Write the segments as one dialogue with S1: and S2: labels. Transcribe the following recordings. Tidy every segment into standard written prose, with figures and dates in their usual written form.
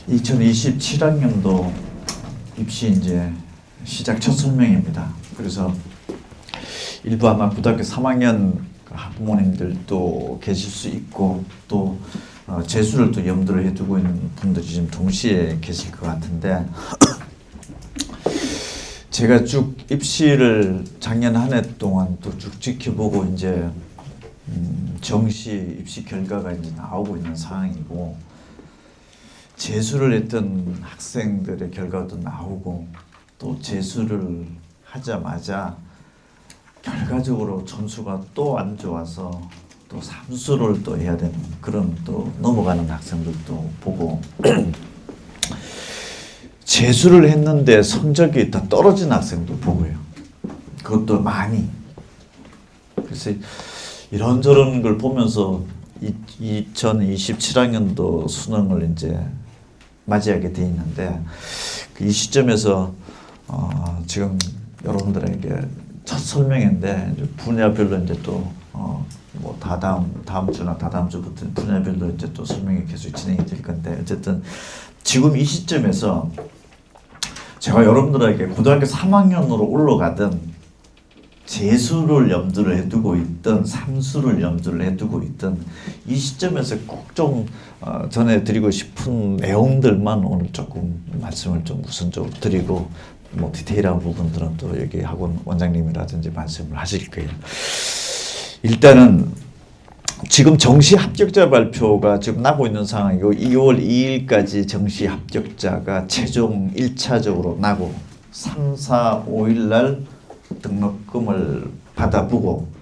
S1: 2027학년도 입시 이제 시작 첫 설명입니다. 그래서 일부 아마 고등학교 3학년 학부모님들도 계실 수 있고 또 재수를 또 염두를 해두고 있는 분들이 지금 동시에 계실 것 같은데 제가 쭉 입시를 작년 한 해 동안 또 쭉 지켜보고 이제 정시 입시 결과가 이제 나오고 있는 상황이고 재수를 했던 학생들의 결과도 나오고 또 재수를 하자마자 결과적으로 점수가 또 안 좋아서 또 삼수를 또 해야 되는 그런 또 넘어가는 학생들도 보고 재수를 했는데 성적이 더 떨어진 학생도 보고요. 그것도 많이. 그래서 이런저런 걸 보면서 2027학년도 수능을 이제 맞이하게 돼 있는데 이 시점에서 지금 여러분들에게 첫 설명인데 분야별로 이제 또 뭐 다음 주나 다다음 주부터 분야별로 이제 또 설명이 계속 진행이 될 건데 어쨌든 지금 이 시점에서 제가 여러분들에게 고등학교 3학년으로 올라가든 재수를 염두를 해두고 있든 삼수를 염두를 해두고 있든 이 시점에서 꼭 좀 전해드리고 싶은 내용들만 오늘 조금 말씀을 좀 우선적으로 드리고 뭐 디테일한 부분들은 또 여기 학원 원장님이라든지 말씀을 하실 거예요. 일단은 지금 정시 합격자 발표가 지금 나고 있는 상황이고 2월 2일까지 정시 합격자가 최종 1차적으로 나고 3, 4, 5일 날 등록금을 받아보고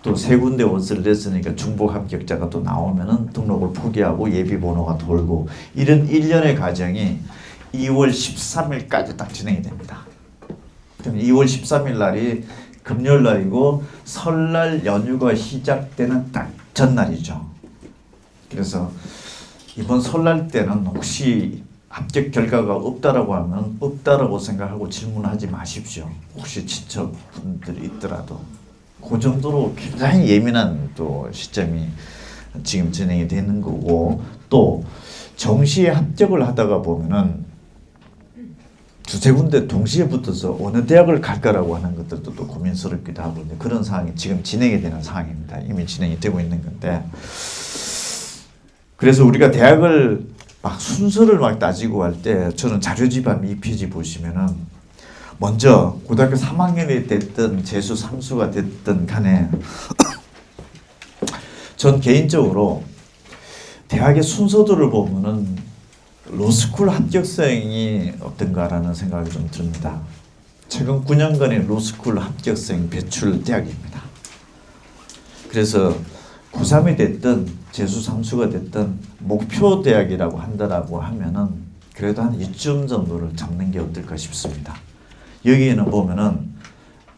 S1: 또 세 군데 원서를 냈으니까 중복 합격자가 또 나오면은 등록을 포기하고 예비 번호가 돌고 이런 일련의 과정이 2월 13일까지 딱 진행이 됩니다. 그럼 2월 13일 날이 금요일 날이고 설날 연휴가 시작되는 딱 전날이죠. 그래서 이번 설날 때는 혹시 합격 결과가 없다라고 하면 없다라고 생각하고 질문하지 마십시오. 혹시 친척분들이 있더라도 그 정도로 굉장히 예민한 또 시점이 지금 진행이 되는 거고 또 정시에 합격을 하다가 보면은 두세 군데 동시에 붙어서 어느 대학을 갈까라고 하는 것들도 또 고민스럽기도 하고 그런 상황이 지금 진행이 되는 상황입니다. 이미 진행이 되고 있는 건데 그래서 우리가 대학을 막 순서를 막 따지고 할 때 저는 자료집합 2페이지 보시면은 먼저 고등학교 3학년이 됐든 재수 3수가 됐든 간에 전 개인적으로 대학의 순서들을 보면은 로스쿨 합격생이 어떤가라는 생각이 좀 듭니다. 최근 9년간의 로스쿨 합격생 배출 대학입니다. 그래서 고3이 됐든 재수 3수가 됐든 목표 대학이라고 한다라고 하면은 그래도 한 이쯤 정도를 잡는 게 어떨까 싶습니다. 여기에는 보면은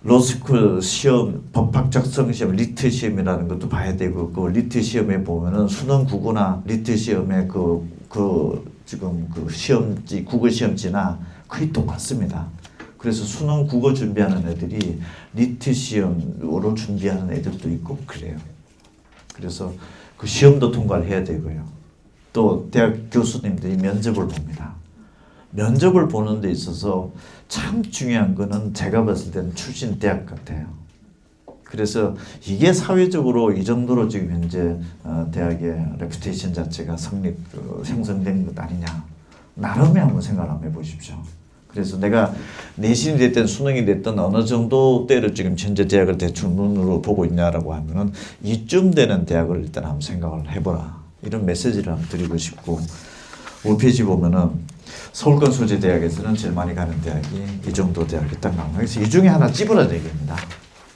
S1: 로스쿨 시험, 법학 적성 시험, 리트 시험이라는 것도 봐야 되고 그 리트 시험에 보면은 수능 국어나 리트 시험에 지금 그 시험지, 국어 시험지나 거의 똑같습니다. 그래서 수능 국어 준비하는 애들이 리트 시험으로 준비하는 애들도 있고 그래요. 그래서 그 시험도 통과를 해야 되고요. 또 대학 교수님들이 면접을 봅니다. 면접을 보는 데 있어서 참 중요한 거는 제가 봤을 때는 출신 대학 같아요. 그래서 이게 사회적으로 이 정도로 지금 현재 대학의 레퓨테이션 자체가 형성된 것 아니냐. 나름의 한번 생각을 한번 해보십시오. 그래서 내가 내신이 됐든 수능이 됐든 어느 정도 때를 지금 현재 대학을 대충 눈으로 보고 있냐라고 하면은 이쯤 되는 대학을 일단 한번 생각을 해보라. 이런 메시지를 한번 드리고 싶고 5페이지 보면은 서울권 소재 대학에서는 제일 많이 가는 대학이 이 정도 대학이 딱 나옵니다. 그래서 이 중에 하나 찝으라 얘기입니다.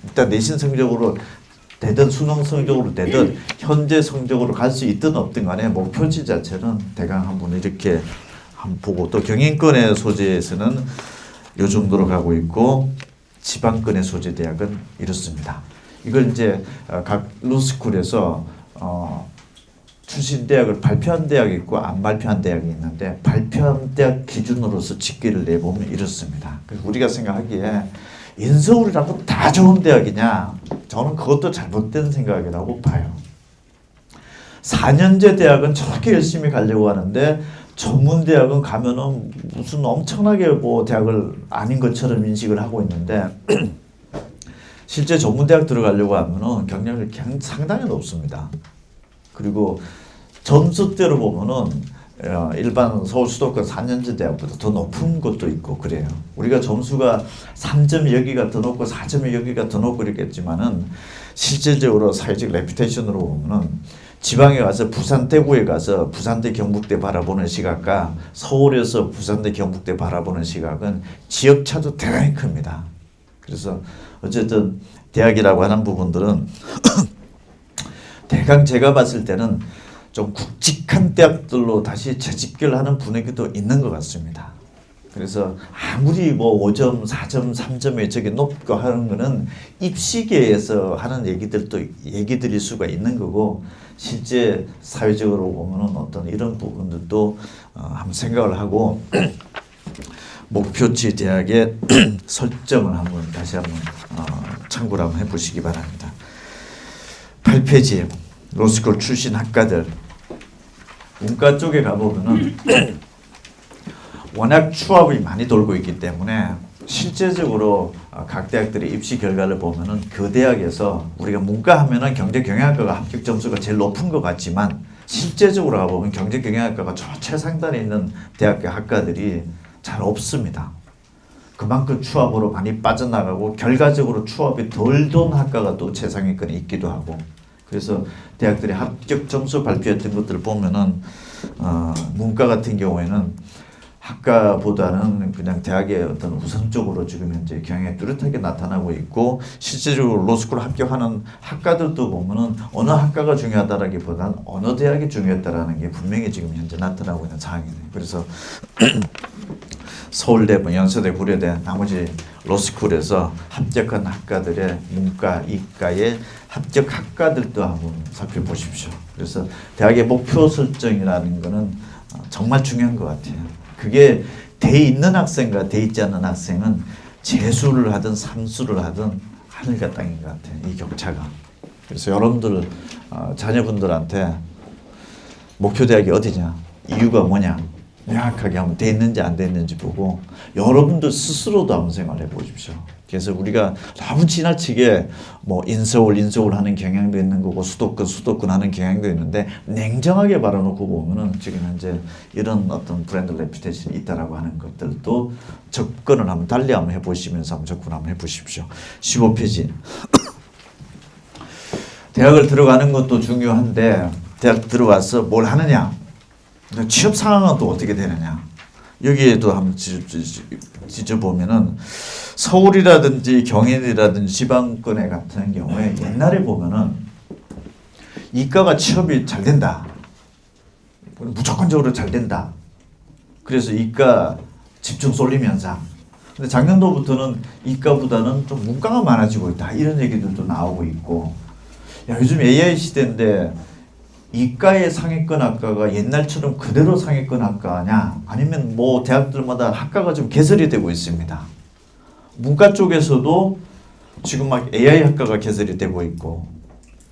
S1: 일단 내신 성적으로 되든 수능 성적으로 되든 현재 성적으로 갈 수 있든 없든 간에 목표치 자체는 대강 한번 이렇게 한번 보고 또 경인권의 소재에서는 이 정도로 가고 있고 지방권의 소재 대학은 이렇습니다. 이걸 이제 각 로스쿨에서 출신 대학을 발표한 대학이 있고 안 발표한 대학이 있는데 발표한 대학 기준으로서 집계를 내보면 이렇습니다. 그래서 우리가 생각하기에 인서울이라고 다 좋은 대학이냐? 저는 그것도 잘못된 생각이라고 봐요. 4년제 대학은 저렇게 열심히 가려고 하는데 전문대학은 가면은 무슨 엄청나게 뭐 대학을 아닌 것처럼 인식을 하고 있는데 실제 전문대학 들어가려고 하면은 경쟁률이 상당히 높습니다. 그리고 점수대로 보면은 일반 서울 수도권 4년제 대학보다 더 높은 것도 있고 그래요. 우리가 점수가 3점 여기가 더 높고 4점 여기가 더 높고 이랬겠지만은 실질적으로 사회적 레퓨테이션으로 보면은 지방에 가서 부산 대구에 가서 부산대 경북대 바라보는 시각과 서울에서 부산대 경북대 바라보는 시각은 지역차도 대단히 큽니다. 그래서 어쨌든 대학이라고 하는 부분들은 대강 제가 봤을 때는 좀 굵직한 대학들로 다시 재집결하는 분위기도 있는 것 같습니다. 그래서 아무리 뭐 5점, 4점, 3점에 저게 높고 하는 거는 입시계에서 하는 얘기들일 수가 있는 거고 실제 사회적으로 보면은 어떤 이런 부분들도 한번 생각을 하고 목표치 대학의 설정을 한번 다시 한번 참고를 한번 해보시기 바랍니다. 8페이지 로스쿨 출신 학과들 문과 쪽에 가보면은 워낙 추합이 많이 돌고 있기 때문에 실제적으로 각 대학들의 입시 결과를 보면은 그 대학에서 우리가 문과 하면은 경제경영학과가 합격 점수가 제일 높은 것 같지만 실제적으로 가보면 경제경영학과가 저 최상단에 있는 대학교 학과들이 잘 없습니다. 그만큼 추합으로 많이 빠져나가고 결과적으로 추합이 덜 돈 학과가 또 최상위권에 있기도 하고 그래서 대학들이 합격 점수 발표했던 것들을 보면은 문과 같은 경우에는 학과보다는 그냥 대학의 어떤 우선적으로 지금 현재 경향이 뚜렷하게 나타나고 있고 실제적으로 로스쿨 합격하는 학과들도 보면은 어느 학과가 중요하다라기보다는 어느 대학이 중요했다라는 게 분명히 지금 현재 나타나고 있는 상황이네요. 그래서 서울대, 연세대, 고려대 나머지 로스쿨에서 합격한 학과들의 문과, 이과의 합격 학과들도 한번 살펴보십시오. 그래서 대학의 목표 설정이라는 거는 정말 중요한 것 같아요. 그게 돼 있는 학생과 돼 있지 않는 학생은 재수를 하든 삼수를 하든 하늘과 땅인 것 같아요. 이 격차가. 그래서 여러분들 자녀분들한테 목표 대학이 어디냐, 이유가 뭐냐 명확하게 한번 돼 있는지 안 돼 있는지 보고 여러분들 스스로도 한번 생각을 해보십시오. 그래서 우리가 너무 지나치게 뭐 인서울 하는 경향도 있는 거고 수도권 하는 경향도 있는데 냉정하게 바라놓고 보면은 지금 현재 이런 어떤 브랜드 레퓨테이션이 있다라고 하는 것들도 접근을 한번 달리 한번 해보시면서 한번 접근 한번 해보십시오. 15페이지. 대학을 들어가는 것도 중요한데 대학 들어와서 뭘 하느냐, 취업 상황은 또 어떻게 되느냐. 여기에도 한번 지져보면은 서울이라든지 경인이라든지 지방권에 같은 경우에 옛날에 보면은 이과가 취업이 잘 된다. 무조건적으로 잘 된다. 그래서 이과 집중 쏠림 현상. 근데 작년도부터는 이과보다는 좀 문과가 많아지고 있다. 이런 얘기들도 나오고 있고. 야, 요즘 AI 시대인데 이과의 상위권 학과가 옛날처럼 그대로 상위권 학과냐 아니면 뭐 대학들마다 학과가 좀 개설이 되고 있습니다. 문과 쪽에서도 지금 막 AI 학과가 개설이 되고 있고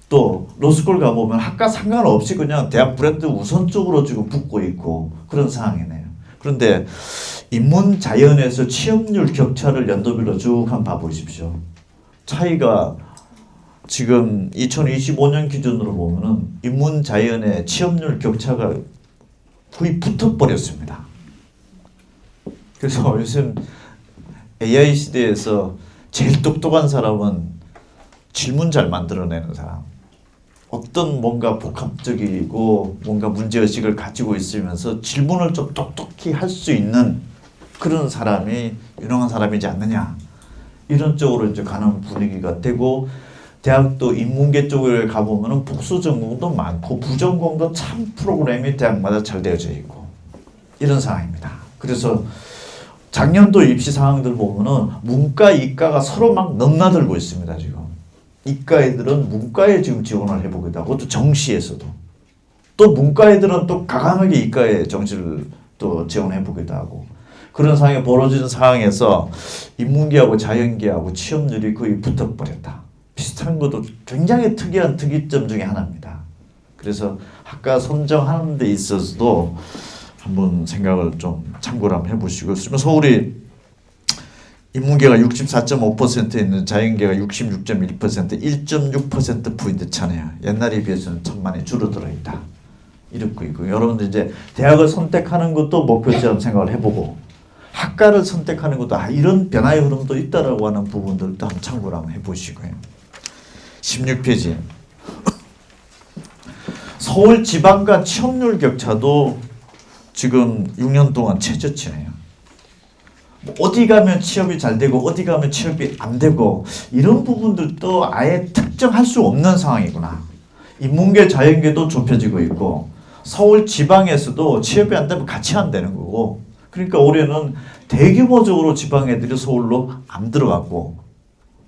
S1: 또 로스쿨 가보면 학과 상관없이 그냥 대학 브랜드 우선적으로 지금 붙고 있고 그런 상황이네요. 그런데 인문 자연에서 취업률 격차를 연도별로 쭉 한번 봐보십시오. 차이가 지금 2025년 기준으로 보면은 인문 자연의 취업률 격차가 거의 붙어버렸습니다. 그래서 요즘 AI 시대에서 제일 똑똑한 사람은 질문 잘 만들어내는 사람. 어떤 뭔가 복합적이고 뭔가 문제의식을 가지고 있으면서 질문을 좀 똑똑히 할 수 있는 그런 사람이 유능한 사람이지 않느냐. 이런 쪽으로 이제 가는 분위기가 되고 대학도 인문계 쪽에 가보면은 복수 전공도 많고 부전공도 참 프로그램이 대학마다 잘 되어져 있고 이런 상황입니다. 그래서 작년도 입시 상황들 보면은 문과, 이과가 서로 막 넘나들고 있습니다. 지금 이과 애들은 문과에 지금 지원을 해보기도 하고 또 정시에서도 또 문과 애들은 또 과감하게 이과에 정시를 또 지원해보기도 하고 그런 상황이 벌어지는 상황에서 인문계하고 자연계하고 취업률이 거의 붙어버렸다. 비슷한 것도 굉장히 특이한 특이점 중에 하나입니다. 그래서 학과 선정하는 데 있어서도 한번 생각을 좀 참고를 한번 해보시고, 서울이 인문계가 64.5% 있는 자연계가 66.1%, 1.6% 포인트 차네요. 옛날에 비해서는 참 많이 줄어들어 있다. 이렇고 있고, 여러분들 이제 대학을 선택하는 것도 목표처럼 생각을 해보고, 학과를 선택하는 것도 이런 변화의 흐름도 있다라고 하는 부분들도 한번 참고를 한번 해보시고요. 16페이지. 서울 지방과 취업률 격차도 지금 6년 동안 최저치네요. 어디 가면 취업이 잘 되고 어디 가면 취업이 안 되고 이런 부분들도 아예 특정할 수 없는 상황이구나. 인문계, 자연계도 좁혀지고 있고 서울 지방에서도 취업이 안 되면 같이 안 되는 거고, 그러니까 올해는 대규모적으로 지방 애들이 서울로 안 들어갔고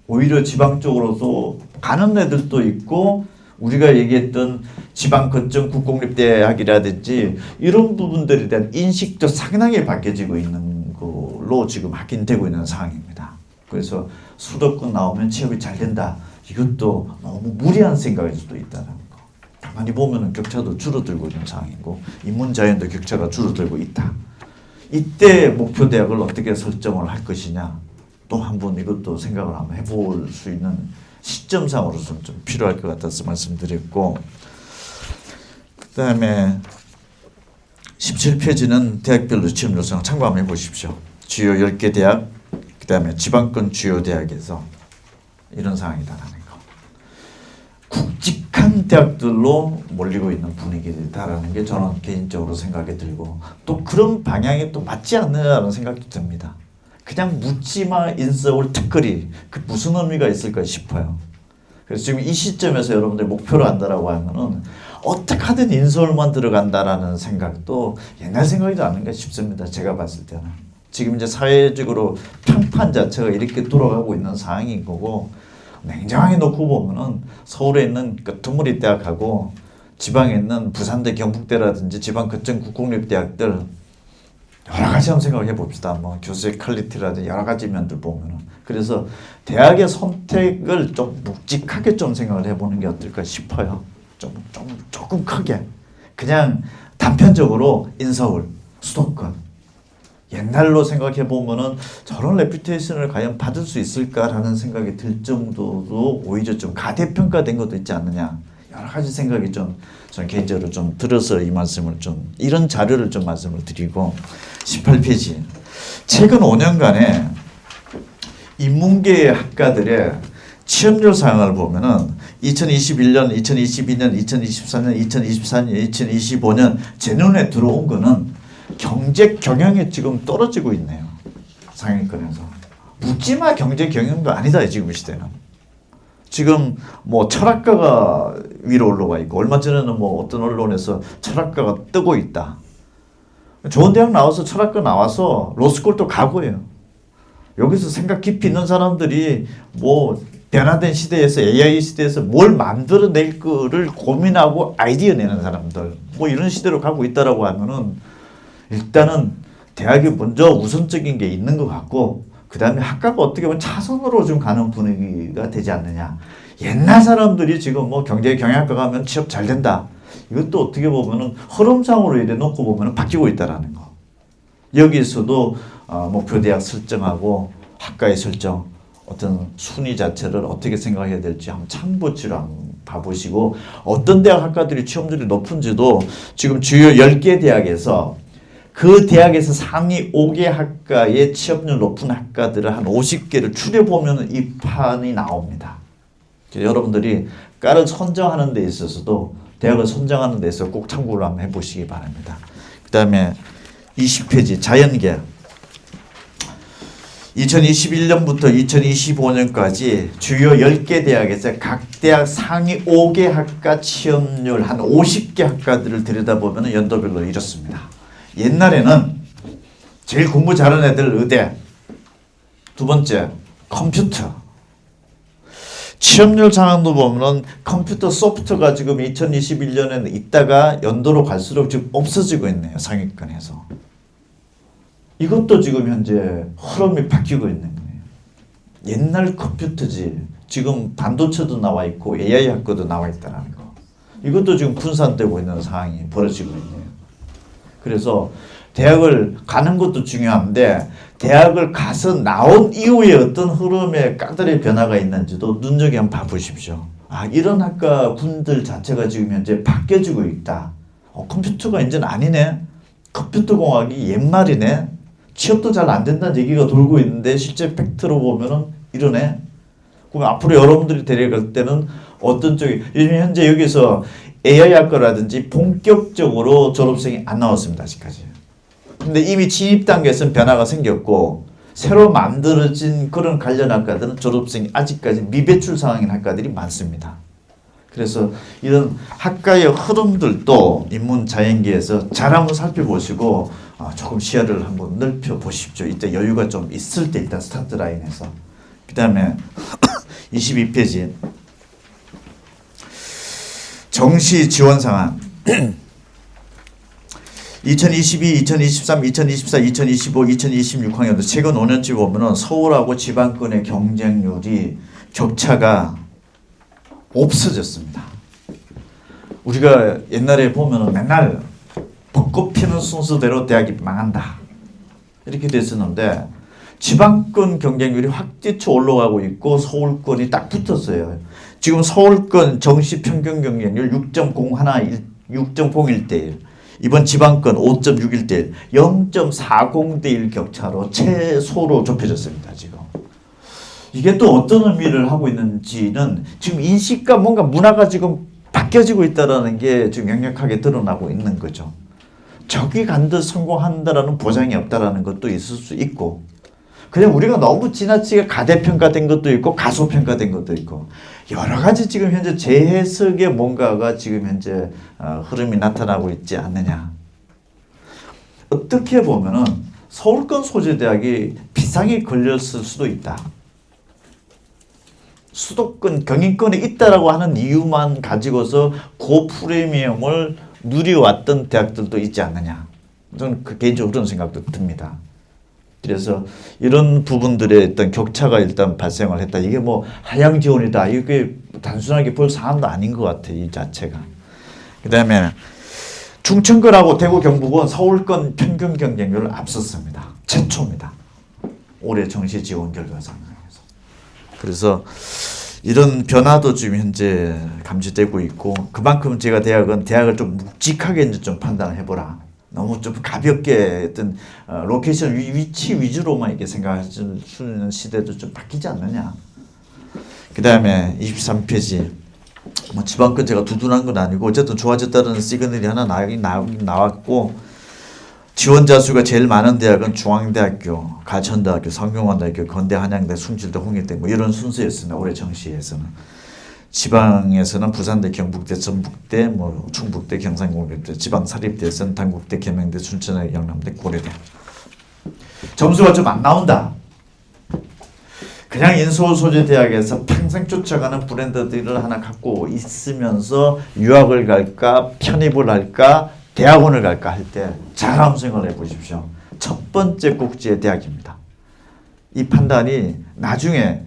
S1: 오히려 지방 쪽으로도 가는 애들도 있고, 우리가 얘기했던 지방 거점 국공립대학이라든지 이런 부분들에 대한 인식도 상당히 바뀌어지고 있는 걸로 지금 확인되고 있는 상황입니다. 그래서 수도권 나오면 취업이 잘 된다. 이것도 너무 무리한 생각일 수도 있다는 거. 가만히 보면 격차도 줄어들고 있는 상황이고 인문자연도 격차가 줄어들고 있다. 이때 목표 대학을 어떻게 설정을 할 것이냐, 또 한번 이것도 생각을 한번 해볼 수 있는 시점상으로서는 좀 필요할 것 같아서 말씀드렸고, 그 다음에 17페이지는 대학별로 취업 요청 참고 한번 해보십시오. 주요 10개 대학, 그 다음에 지방권 주요 대학에서 이런 상황이다라는 거. 굵직한 대학들로 몰리고 있는 분위기다라는 게 저는 개인적으로 생각이 들고, 또 그런 방향이 또 맞지 않느냐는 생각도 듭니다. 그냥 묻지마 인서울 특거리, 그 무슨 의미가 있을까 싶어요. 그래서 지금 이 시점에서 여러분들 목표로 한다라고 하면은 어떻게 하든 인서울만 들어간다라는 생각도 옛날 생각이지 않은가 싶습니다. 제가 봤을 때는. 지금 이제 사회적으로 평판 자체가 이렇게 돌아가고 있는 상황인 거고, 냉정하게 놓고 보면은 서울에 있는 끄트머리 대학하고 지방에 있는 부산대, 경북대라든지 지방 거점 국공립대학들 여러 가지 한번 생각해 봅시다. 뭐 교수의 퀄리티라든지 여러 가지 면들 보면은. 그래서 대학의 선택을 좀 묵직하게 좀 생각을 해보는 게 어떨까 싶어요. 조금 크게. 그냥 단편적으로 인서울, 수도권. 옛날로 생각해 보면은 저런 레퓨테이션을 과연 받을 수 있을까라는 생각이 들 정도로 오히려 좀 가대평가된 것도 있지 않느냐. 여러 가지 생각이 좀 저는 개인적으로 좀 들어서 이 말씀을 좀 이런 자료를 좀 말씀을 드리고, 18페이지. 최근 5년간의 인문계 학과들의 취업률 상황을 보면은 2021년, 2022년, 2023년, 2024년, 2025년 제 눈에 들어온 거는 경제 경영이 지금 떨어지고 있네요. 상위권에서. 묻지마 경제 경영도 아니다 지금 이 시대는. 지금 뭐 철학과가 위로 올라와 있고, 얼마 전에는 뭐 어떤 언론에서 철학과가 뜨고 있다. 좋은 대학 나와서 철학과 나와서 로스쿨도 가고요. 여기서 생각 깊이 있는 사람들이 뭐 변화된 시대에서, AI 시대에서 뭘 만들어낼 거를 고민하고 아이디어 내는 사람들, 뭐 이런 시대로 가고 있다라고 하면은 일단은 대학이 먼저 우선적인 게 있는 것 같고, 그 다음에 학과가 어떻게 보면 차선으로 좀 가는 분위기가 되지 않느냐. 옛날 사람들이 지금 뭐 경제 경영학과 가면 취업 잘 된다. 이것도 어떻게 보면은 흐름상으로 이래 놓고 보면은 바뀌고 있다라는 거. 여기서도 목표 대학 설정하고 학과의 설정, 어떤 순위 자체를 어떻게 생각해야 될지 한번 참고치로 한번 봐보시고, 어떤 대학 학과들이 취업률이 높은지도 지금 주요 10개 대학에서 그 대학에서 상위 5개 학과의 취업률 높은 학과들을 한 50개를 추려보면 이 판이 나옵니다. 여러분들이 과를 선정하는 데 있어서도, 대학을 선정하는 데 있어서 꼭 참고를 한번 해보시기 바랍니다. 그 다음에 20페이지 자연계. 2021년부터 2025년까지 주요 10개 대학에서 각 대학 상위 5개 학과 취업률 한 50개 학과들을 들여다보면 연도별로 이렇습니다. 옛날에는 제일 공부 잘하는 애들 의대, 두 번째 컴퓨터. 취업률 상황도 보면은 컴퓨터 소프트가 지금 2021년에는 있다가 연도로 갈수록 지금 없어지고 있네요. 상위권에서. 이것도 지금 현재 흐름이 바뀌고 있는 거예요. 옛날 컴퓨터지 지금 반도체도 나와 있고 AI 학과도 나와 있다는 거. 이것도 지금 분산되고 있는 상황이 벌어지고 있네요. 그래서 대학을 가는 것도 중요한데 대학을 가서 나온 이후에 어떤 흐름의 까다로운 변화가 있는지도 눈여겨 한번 봐보십시오. 아, 이런 학과 군들 자체가 지금 현재 바뀌어지고 있다. 컴퓨터가 이제는 아니네. 컴퓨터 공학이 옛말이네. 취업도 잘 안 된다는 얘기가 돌고 있는데 실제 팩트로 보면은 이러네. 그럼 앞으로 여러분들이 데려갈 때는 어떤 쪽이 현재 여기서 AI 학과라든지 본격적으로 졸업생이 안 나왔습니다. 아직까지. 근데 이미 진입 단계에서는 변화가 생겼고 새로 만들어진 그런 관련 학과들은 졸업생이 아직까지 미배출 상황인 학과들이 많습니다. 그래서 이런 학과의 흐름들도 인문자연계에서 잘 한번 살펴보시고 조금 시야를 한번 넓혀 보십시오. 이때 여유가 좀 있을 때 일단 스타트 라인에서. 그 다음에 22페이지 정시 지원 상황 2022, 2023, 2024, 2025, 2026학년도 최근 5년치 보면은 서울하고 지방권의 경쟁률이 격차가 없어졌습니다. 우리가 옛날에 보면은 맨날 벚꽃 피는 순서대로 대학이 망한다 이렇게 됐었는데 지방권 경쟁률이 확 뛰쳐 올라가고 있고 서울권이 딱 붙었어요. 지금 서울권 정시 평균 경쟁률 6.01대 1. 이번 지방권 5.61대 1. 0.40대 1 격차로 최소로 좁혀졌습니다. 지금. 이게 또 어떤 의미를 하고 있는지는 지금 인식과 뭔가 문화가 지금 바뀌어지고 있다는 게 지금 명확하게 드러나고 있는 거죠. 저기 간 듯 성공한다라는 보장이 없다라는 것도 있을 수 있고 그냥 우리가 너무 지나치게 가대평가된 것도 있고 가소평가된 것도 있고 여러 가지 지금 현재 재해석의 뭔가가 지금 현재 흐름이 나타나고 있지 않느냐. 어떻게 보면은 서울권 소재대학이 비상이 걸렸을 수도 있다. 수도권 경인권에 있다라고 하는 이유만 가지고서 고프리미엄을 누려왔던 대학들도 있지 않느냐. 저는 개인적으로 그런 생각도 듭니다. 그래서 이런 부분들의 어떤 격차가 일단 발생을 했다. 이게 뭐 하향 지원이다. 이게 단순하게 볼 사안도 아닌 것 같아. 이 자체가. 그 다음에 충청권하고 대구 경북은 서울권 평균 경쟁률을 앞섰습니다. 최초입니다. 올해 정시 지원 결과 상황에서. 그래서 이런 변화도 지금 현재 감지되고 있고 그만큼 제가 대학을 좀 묵직하게 이제 좀 판단을 해보라. 너무 좀 가볍게 어떤 로케이션 위치 위주로만 이렇게 생각하는 시대도 좀 바뀌지 않느냐. 그 다음에 23페이지 뭐 지방권 제가 두둔한 건 아니고 어쨌든 좋아졌다는 시그널이 하나 나왔고 지원자 수가 제일 많은 대학은 중앙대학교, 가천대학교, 성균관대학교, 건대, 한양대, 숭실대, 홍익대 뭐 이런 순서였습니다. 올해 정시에서는. 지방에서는 부산대, 경북대, 전북대, 뭐 충북대, 경상공대대, 지방 사립대에서는 단국대, 계명대, 춘천대, 영남대, 고려대. 점수가 좀 안 나온다. 그냥 인서울 소재 대학에서 평생 쫓아가는 브랜드들을 하나 갖고 있으면서 유학을 갈까, 편입을 할까, 대학원을 갈까 할 때 잘 한번 생각을 해보십시오. 첫 번째 꼭지의 대학입니다. 이 판단이 나중에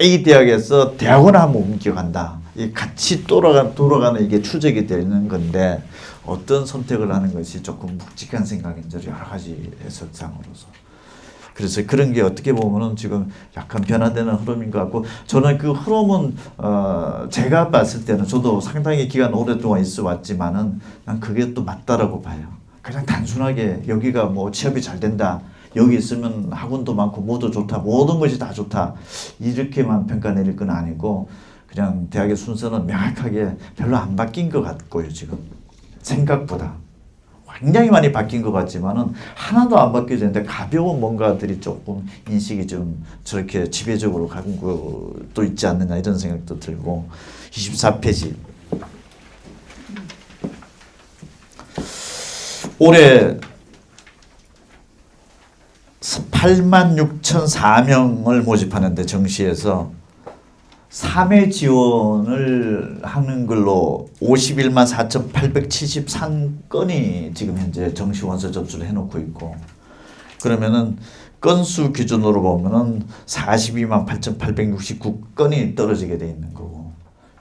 S1: A 대학에서 대학원을 한번 옮겨간다. 이 같이 돌아가는 이게 추적이 되는 건데 어떤 선택을 하는 것이 조금 묵직한 생각인지 여러 가지 해석상으로서. 그래서 그런 게 어떻게 보면은 지금 약간 변화되는 흐름인 것 같고 저는 그 흐름은 제가 봤을 때는 저도 상당히 기간 오랫동안 있어 왔지만은 난 그게 또 맞다라고 봐요. 그냥 단순하게 여기가 뭐 취업이 잘 된다. 여기 있으면 학원도 많고 모두 좋다. 모든 것이 다 좋다. 이렇게만 평가 내릴 건 아니고 그냥 대학의 순서는 명확하게 별로 안 바뀐 것 같고요. 지금 생각보다 굉장히 많이 바뀐 것 같지만은 하나도 안 바뀌어졌는데 가벼운 뭔가들이 조금 인식이 좀 저렇게 지배적으로 간 것도 있지 않느냐 이런 생각도 들고 24페이지 올해 86,004명을 모집하는데 정시에서 3회 지원을 하는 걸로 51만 4,873건이 지금 현재 정시 원서 접수를 해놓고 있고 그러면은 건수 기준으로 보면은 42만 8,869건이 떨어지게 돼 있는 거고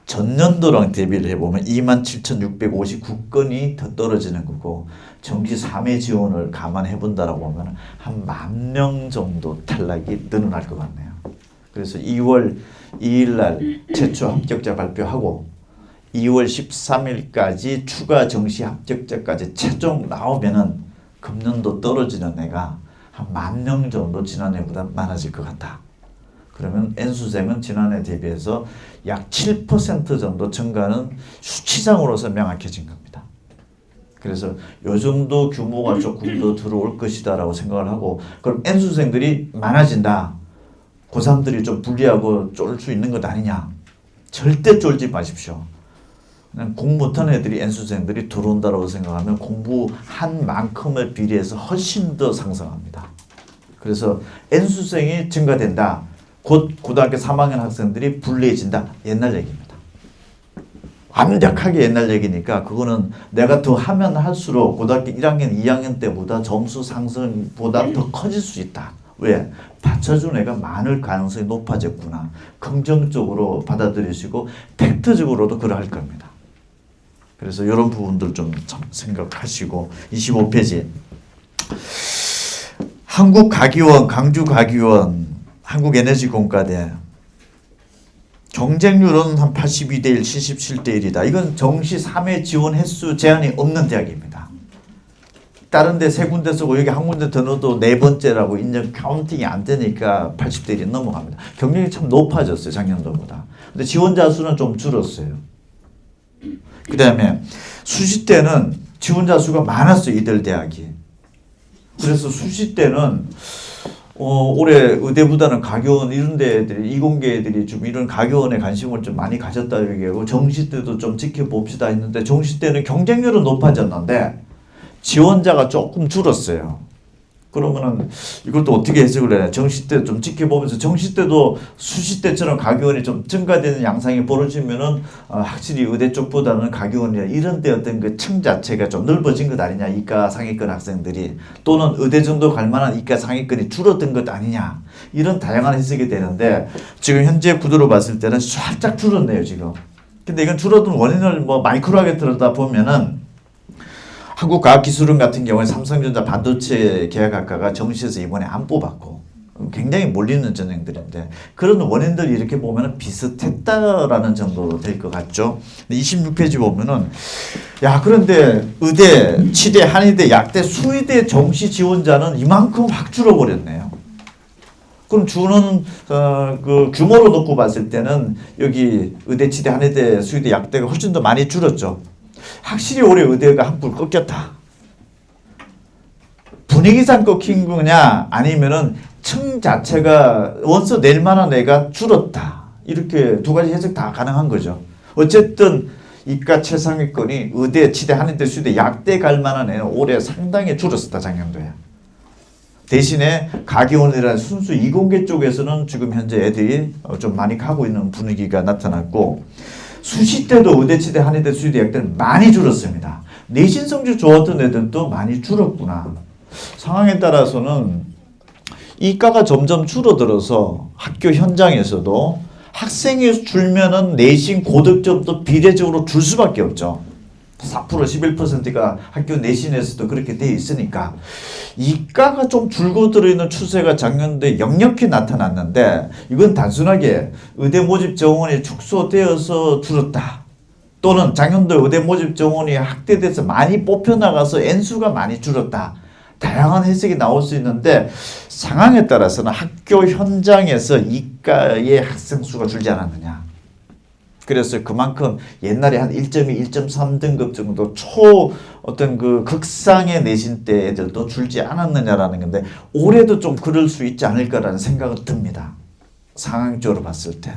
S1: 전년도랑 대비를 해보면 27,659건이 더 떨어지는 거고 정시 3회 지원을 감안해 본다라고 하면 한 10,000명 정도 탈락이 늘어날 것 같네요. 그래서 2월 2일 날 최초 합격자 발표하고 2월 13일까지 추가 정시 합격자까지 최종 나오면은 금년도 떨어지는 애가 한 10,000명 정도 지난해보다 많아질 것 같다. 그러면 N수생은 지난해 대비해서 약 7% 정도 증가는 수치상으로서 명확해진 겁니다. 그래서 요 정도 규모가 조금 더 들어올 것이다라고 생각을 하고, 그럼 N수생들이 많아진다. 고3들이 좀 불리하고 쫄 수 있는 것 아니냐. 절대 쫄지 마십시오. 그냥 공부 못한 애들이 N수생들이 들어온다고 생각하면 공부한 만큼에 비례해서 훨씬 더 상승합니다. 그래서 N수생이 증가된다. 곧 고등학교 3학년 학생들이 불리해진다. 옛날 얘기입니다. 완벽하게 옛날 얘기니까 그거는 내가 더 하면 할수록 고등학교 1학년, 2학년 때보다 점수 상승보다 더 커질 수 있다. 왜? 받쳐준 애가 많을 가능성이 높아졌구나. 긍정적으로 받아들이시고 팩트적으로도 그러할 겁니다. 그래서 이런 부분들 좀 생각하시고 25페이지 한국가기원, 강주가기원, 한국에너지공과대 경쟁률은 한 82대 1, 77대 1이다. 이건 정시 3회 지원 횟수 제한이 없는 대학입니다. 다른 데 세 군데 쓰고 여기 한 군데 더 넣어도 네 번째라고 인정 카운팅이 안 되니까 80대 1이 넘어갑니다. 경쟁이 참 높아졌어요. 작년도보다. 근데 지원자 수는 좀 줄었어요. 그 다음에 수시 때는 지원자 수가 많았어요. 이들 대학이. 그래서 수시 때는 올해 의대보다는 가교원 이런 데들이 이공계 애들이 좀 이런 가교원에 관심을 좀 많이 가졌다 얘기하고 정시 때도 좀 지켜봅시다 했는데 정시 때는 경쟁률은 높아졌는데 지원자가 조금 줄었어요. 그러면은 이것도 어떻게 해석을 해야 정시 때 좀 지켜보면서 정시 때도 수시 때처럼 가교원이 좀 증가되는 양상이 벌어지면은 확실히 의대 쪽보다는 가교원이나 이런 데 어떤 그 층 자체가 좀 넓어진 것 아니냐. 이과 상위권 학생들이 또는 의대 정도 갈 만한 이과 상위권이 줄어든 것 아니냐. 이런 다양한 해석이 되는데 지금 현재 구도로 봤을 때는 살짝 줄었네요 지금. 근데 이건 줄어든 원인을 뭐 마이크로하게 들여다 보면은 한국과학기술원 같은 경우에 삼성전자 반도체 계약학과가 정시에서 이번에 안 뽑았고 굉장히 몰리는 전형들인데 그런 원인들이 이렇게 보면 비슷했다라는 정도로 될 것 같죠. 26페이지 보면은 그런데 의대, 치대, 한의대, 약대, 수의대 정시 지원자는 이만큼 확 줄어버렸네요. 그럼 주는 그 규모로 놓고 봤을 때는 여기 의대, 치대, 한의대, 수의대, 약대가 훨씬 더 많이 줄었죠. 확실히 올해 의대가 한풀 꺾였다. 분위기상 꺾인 거냐 아니면은 층 자체가 원서 낼 만한 애가 줄었다. 이렇게 두 가지 해석 다 가능한 거죠. 어쨌든 이과 최상위권이 의대, 치대, 한의대, 수의대, 약대 갈 만한 애는 올해 상당히 줄었었다. 작년도에. 대신에 가기원이라는 순수 이공계 쪽에서는 지금 현재 애들이 좀 많이 가고 있는 분위기가 나타났고 수시 때도 의대, 치대, 한의대, 수의대, 약대는 많이 줄었습니다. 내신 성적 좋았던 애들도 많이 줄었구나. 상황에 따라서는 이과가 점점 줄어들어서 학교 현장에서도 학생이 줄면은 내신 고득점도 비례적으로 줄 수밖에 없죠. 4% 11%가 학교 내신에서도 그렇게 돼 있으니까 이과가 좀 줄고들어 있는 추세가 작년도에 역력히 나타났는데 이건 단순하게 의대 모집 정원이 축소되어서 줄었다. 또는 작년도에 의대 모집 정원이 확대돼서 많이 뽑혀나가서 N수가 많이 줄었다. 다양한 해석이 나올 수 있는데 상황에 따라서는 학교 현장에서 이과의 학생 수가 줄지 않았느냐. 그래서 그만큼 옛날에 한 1.2, 1.3등급 정도 어떤 그 극상의 내신 때 애들도 줄지 않았느냐라는 건데 올해도 좀 그럴 수 있지 않을까라는 생각은 듭니다. 상황적으로 봤을 때.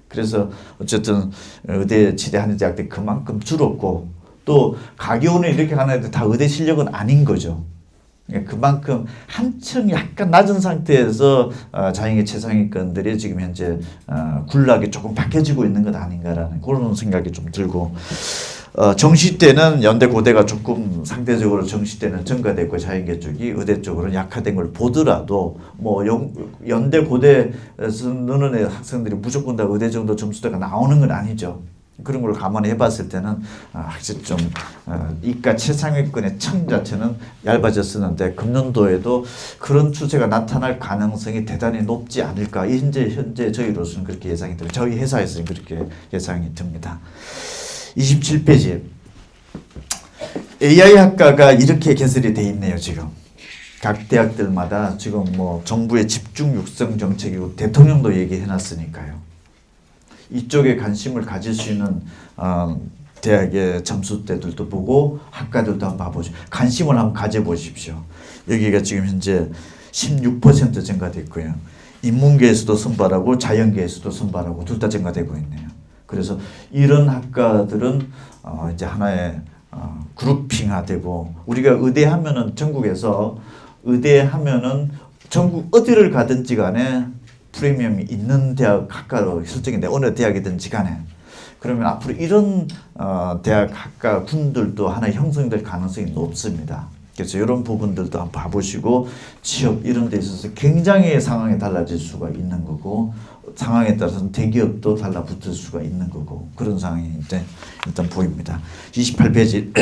S1: 그래서 어쨌든 의대, 치대, 한의대, 약대 그만큼 줄었고 또 가교원을 이렇게 가는 애들 다 의대 실력은 아닌 거죠. 그만큼 한층 약간 낮은 상태에서 자영의 최상위권들이 지금 현재 군락이 조금 바뀌어지고 있는 것 아닌가라는 그런 생각이 좀 들고 정시 때는 연대 고대가 조금 상대적으로 정시 때는 증가됐고 자연계 쪽이 의대 쪽으로는 약화된 걸 보더라도 뭐 연대 고대에서 넣는 학생들이 무조건 다 의대 정도 점수대가 나오는 건 아니죠. 그런 걸 감안해 봤을 때는 확실히 좀 이과 최상위권의 층 자체는 얇아졌었는데 금년도에도 그런 추세가 나타날 가능성이 대단히 높지 않을까. 현재 저희로서는 그렇게 예상이 듭니다. 저희 회사에서는 그렇게 예상이 듭니다. 27페이지. AI 학과가 이렇게 개설이 돼 있네요, 지금. 각 대학들마다 지금 뭐 정부의 집중 육성 정책이고 대통령도 얘기해 놨으니까요. 이쪽에 관심을 가질 수 있는 대학의 점수대들도 보고 학과들도 한번 봐보죠. 관심을 한번 가져보십시오. 여기가 지금 현재 16% 증가됐고요. 인문계에서도 선발하고 자연계에서도 선발하고 둘 다 증가되고 있네요. 그래서 이런 학과들은 이제 하나의 그룹핑화되고 우리가 의대하면은 전국에서 의대하면은 전국 어디를 가든지 간에 프리미엄이 있는 대학 학과로 설정인데 어느 대학이든지 간에 그러면 앞으로 이런 대학 학과 군들도 하나 형성될 가능성이 높습니다. 그래서 이런 부분들도 한번 봐보시고 취업 이런 데 있어서 굉장히 상황이 달라질 수가 있는 거고 상황에 따라서는 대기업도 달라붙을 수가 있는 거고 그런 상황이 이제 일단 보입니다. 28페이지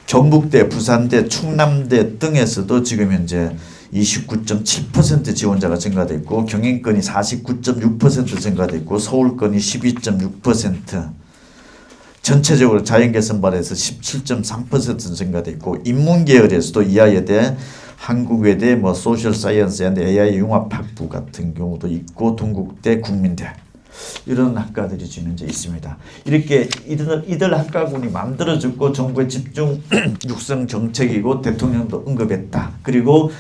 S1: 경북대, 부산대, 충남대 등에서도 지금 현재 29.7% 지원자가 증가됐고 경인권이 49.6% 증가됐고 서울권이 12.6% 전체적으로 자연계 선발에서 17.3% 증가됐고 인문계열에서도 이하여대, 한국외대, 뭐 소셜 사이언스 앤 AI 융합학부 같은 경우도 있고 동국대, 국민대 이런 학과들이 지금 현재 있습니다. 이렇게 이들 학과군이 만들어졌고 정부의 집중 육성 정책이고 대통령도 언급했다. 그리고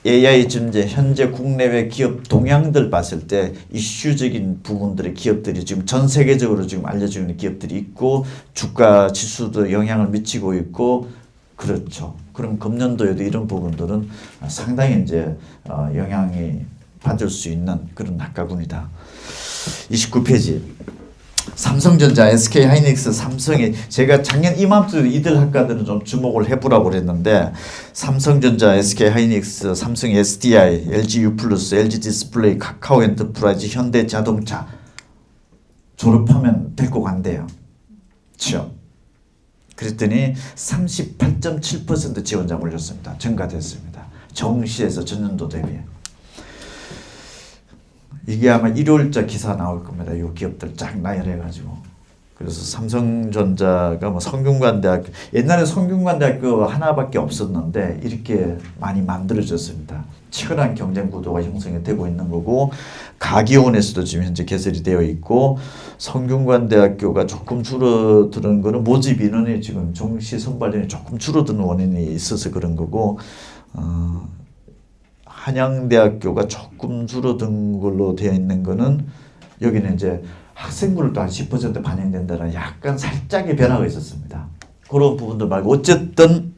S1: AI 지금 현재 국내외 기업 동향들 봤을 때 이슈적인 부분들의 기업들이 지금 전 세계적으로 지금 알려지고 있는 기업들이 있고 주가 지수도 영향을 미치고 있고 그렇죠. 그럼 금년도에도 이런 부분들은 상당히 이제 영향이 받을 수 있는 그런 학과군이다. 29페이지. 삼성전자, SK하이닉스, 삼성이 제가 작년 이맘때 이들 학과들은 좀 주목을 해보라고 그랬는데 삼성전자, SK하이닉스, 삼성 SDI, LG U+, LG 디스플레이, 카카오 엔터프라이즈, 현대자동차 졸업하면 데리고 간대요. 취업. 그랬더니 38.7% 지원자 몰렸습니다. 증가됐습니다. 정시에서 전년도 대비. 이게 아마 일요일자 기사 나올 겁니다. 이 기업들 쫙 나열해가지고. 그래서 삼성전자가 뭐 성균관대학교 옛날에 성균관대학교 하나밖에 없었는데 이렇게 많이 만들어졌습니다. 치열한 경쟁 구도가 형성이 되고 있는 거고 가기원에서도 지금 현재 개설이 되어 있고 성균관대학교가 조금 줄어드는 거는 모집 인원이 지금 정시 선발인이 조금 줄어드는 원인이 있어서 그런 거고 한양대학교가 조금 줄어든 걸로 되어 있는 거는 여기는 이제 학생부를 또 한 10% 반영된다는 약간 살짝의 변화가 있었습니다. 그런 부분들 말고 어쨌든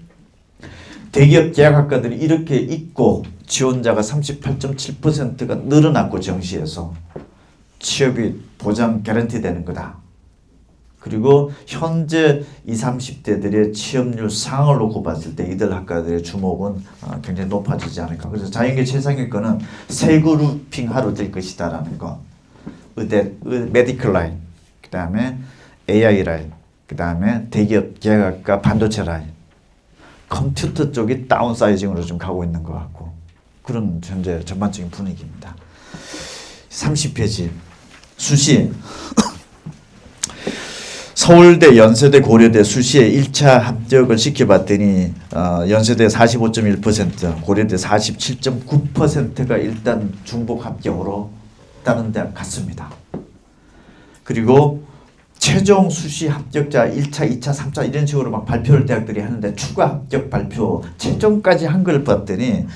S1: 대기업 계약학과들이 이렇게 있고 지원자가 38.7%가 늘어났고 정시에서 취업이 보장 개런티 되는 거다. 그리고 현재 20, 30대들의 취업률 상황을 놓고 봤을 때 이들 학과들의 주목은 굉장히 높아지지 않을까. 그래서 자연계 최상위권은 세 그룹핑하로 될 것이다라는 거. 의대, 메디컬 라인, 그 다음에 AI 라인, 그 다음에 대기업 계약학과 반도체 라인. 컴퓨터 쪽이 다운사이징으로 좀 가고 있는 것 같고 그런 현재 전반적인 분위기입니다. 30페이지 수시 서울대, 연세대, 고려대 수시에 1차 합격을 시켜봤더니 연세대 45.1%, 고려대 47.9%가 일단 중복 합격으로 다른 대학 갔습니다. 그리고 최종 수시 합격자 1차, 2차, 3차 이런 식으로 막 발표를 대학들이 하는데 추가 합격 발표 최종까지 한 걸 봤더니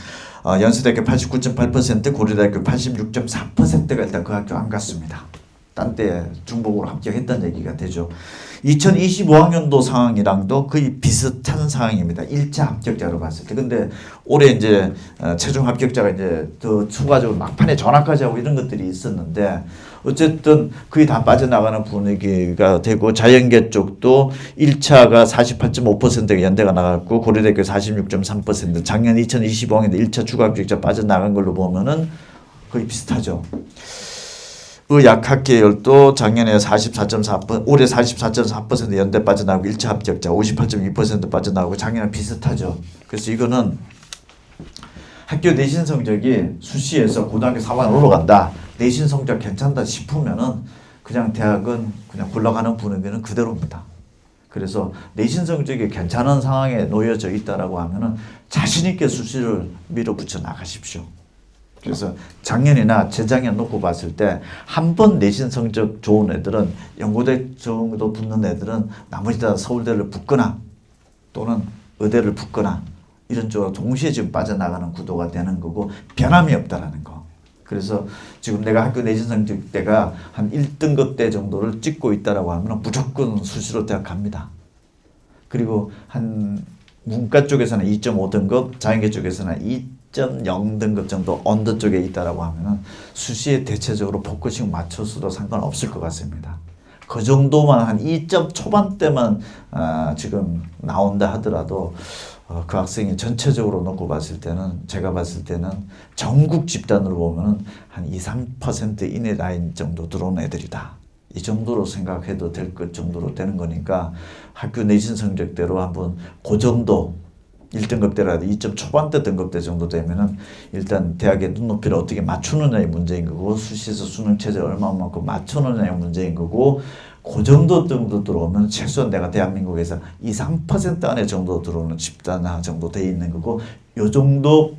S1: 연세대학교 89.8%, 고려대학교 86.4%가 일단 그 학교 안 갔습니다. 딴 데 중복으로 합격했다는 얘기가 되죠. 2025학년도 상황이랑도 거의 비슷한 상황입니다. 1차 합격자로 봤을 때. 근데 올해 이제 최종 합격자가 이제 더 추가적으로 막판에 전화까지 하고 이런 것들이 있었는데 어쨌든 거의 다 빠져나가는 분위기가 되고 자연계 쪽도 1차가 48.5%가 연대가 나갔고 고려대학교 46.3% 작년 2025학년도 1차 추가 합격자 빠져나간 걸로 보면은 거의 비슷하죠. 의학학 계열도 작년에 44.4%, 올해 44.4% 연대 빠져나가고 1차 합격자 58.2% 빠져나가고 작년에 비슷하죠. 그래서 이거는 학교 내신 성적이 수시에서 고등학교 4반 올라간다. 내신 성적 괜찮다 싶으면은 그냥 대학은 그냥 굴러가는 분위기는 그대로입니다. 그래서 내신 성적이 괜찮은 상황에 놓여져 있다라고 하면은 자신 있게 수시를 밀어붙여 나가십시오. 그래서 작년이나 재작년 놓고 봤을 때 한 번 내신 성적 좋은 애들은 연고대 정도 붙는 애들은 나머지 다 서울대를 붙거나 또는 의대를 붙거나 이런 쪽으로 동시에 지금 빠져나가는 구도가 되는 거고 변함이 없다라는 거. 그래서 지금 내가 학교 내신 성적대가 한 1등급대 정도를 찍고 있다라고 하면 무조건 수시로 대학 갑니다. 그리고 한 문과 쪽에서는 2.5등급, 자연계 쪽에서는 2.0등급 정도 언더 쪽에 있다라고 하면은 수시에 대체적으로 포커싱 맞춰서도 상관없을 것 같습니다. 그 정도만 한 2점 초반대만 지금 나온다 하더라도 그 학생이 전체적으로 놓고 봤을 때는 제가 봤을 때는 전국 집단으로 보면은 한 2~3% 이내 라인 정도 들어오는 애들이다. 이 정도로 생각해도 될 것 정도로 되는 거니까 학교 내신 성적대로 한번 그 정도 1등급대라도 2점 초반대 등급대 정도 되면은 일단 대학의 눈높이를 어떻게 맞추느냐의 문제인 거고 수시에서 수능 체제를 얼마만큼 맞추느냐의 문제인 거고 그 정도 들어오면 최소한 내가 대한민국에서 2~3% 안에 정도 들어오는 집단화 정도 돼 있는 거고 요 정도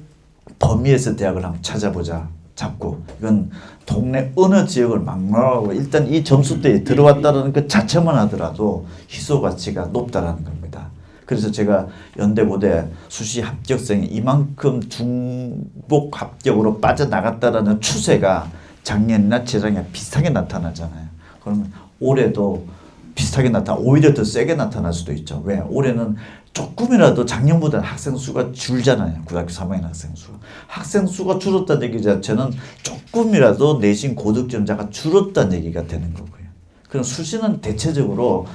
S1: 범위에서 대학을 한번 찾아보자. 잡고 이건 동네 어느 지역을 막론하고 일단 이 점수대에 들어왔다는 그 자체만 하더라도 희소 가치가 높다라는 겁니다. 그래서 제가 연대고대 수시 합격생이 이만큼 중복 합격으로 빠져나갔다라는 추세가 작년이나 재작년에 비슷하게 나타나잖아요. 그러면 올해도 비슷하게 오히려 더 세게 나타날 수도 있죠. 왜? 올해는 조금이라도 작년보다는 학생 수가 줄잖아요. 고등학교 3학년 학생 수가. 학생 수가 줄었다는 얘기 자체는 조금이라도 내신 고득점자가 줄었다는 얘기가 되는 거고요. 그럼 수시는 대체적으로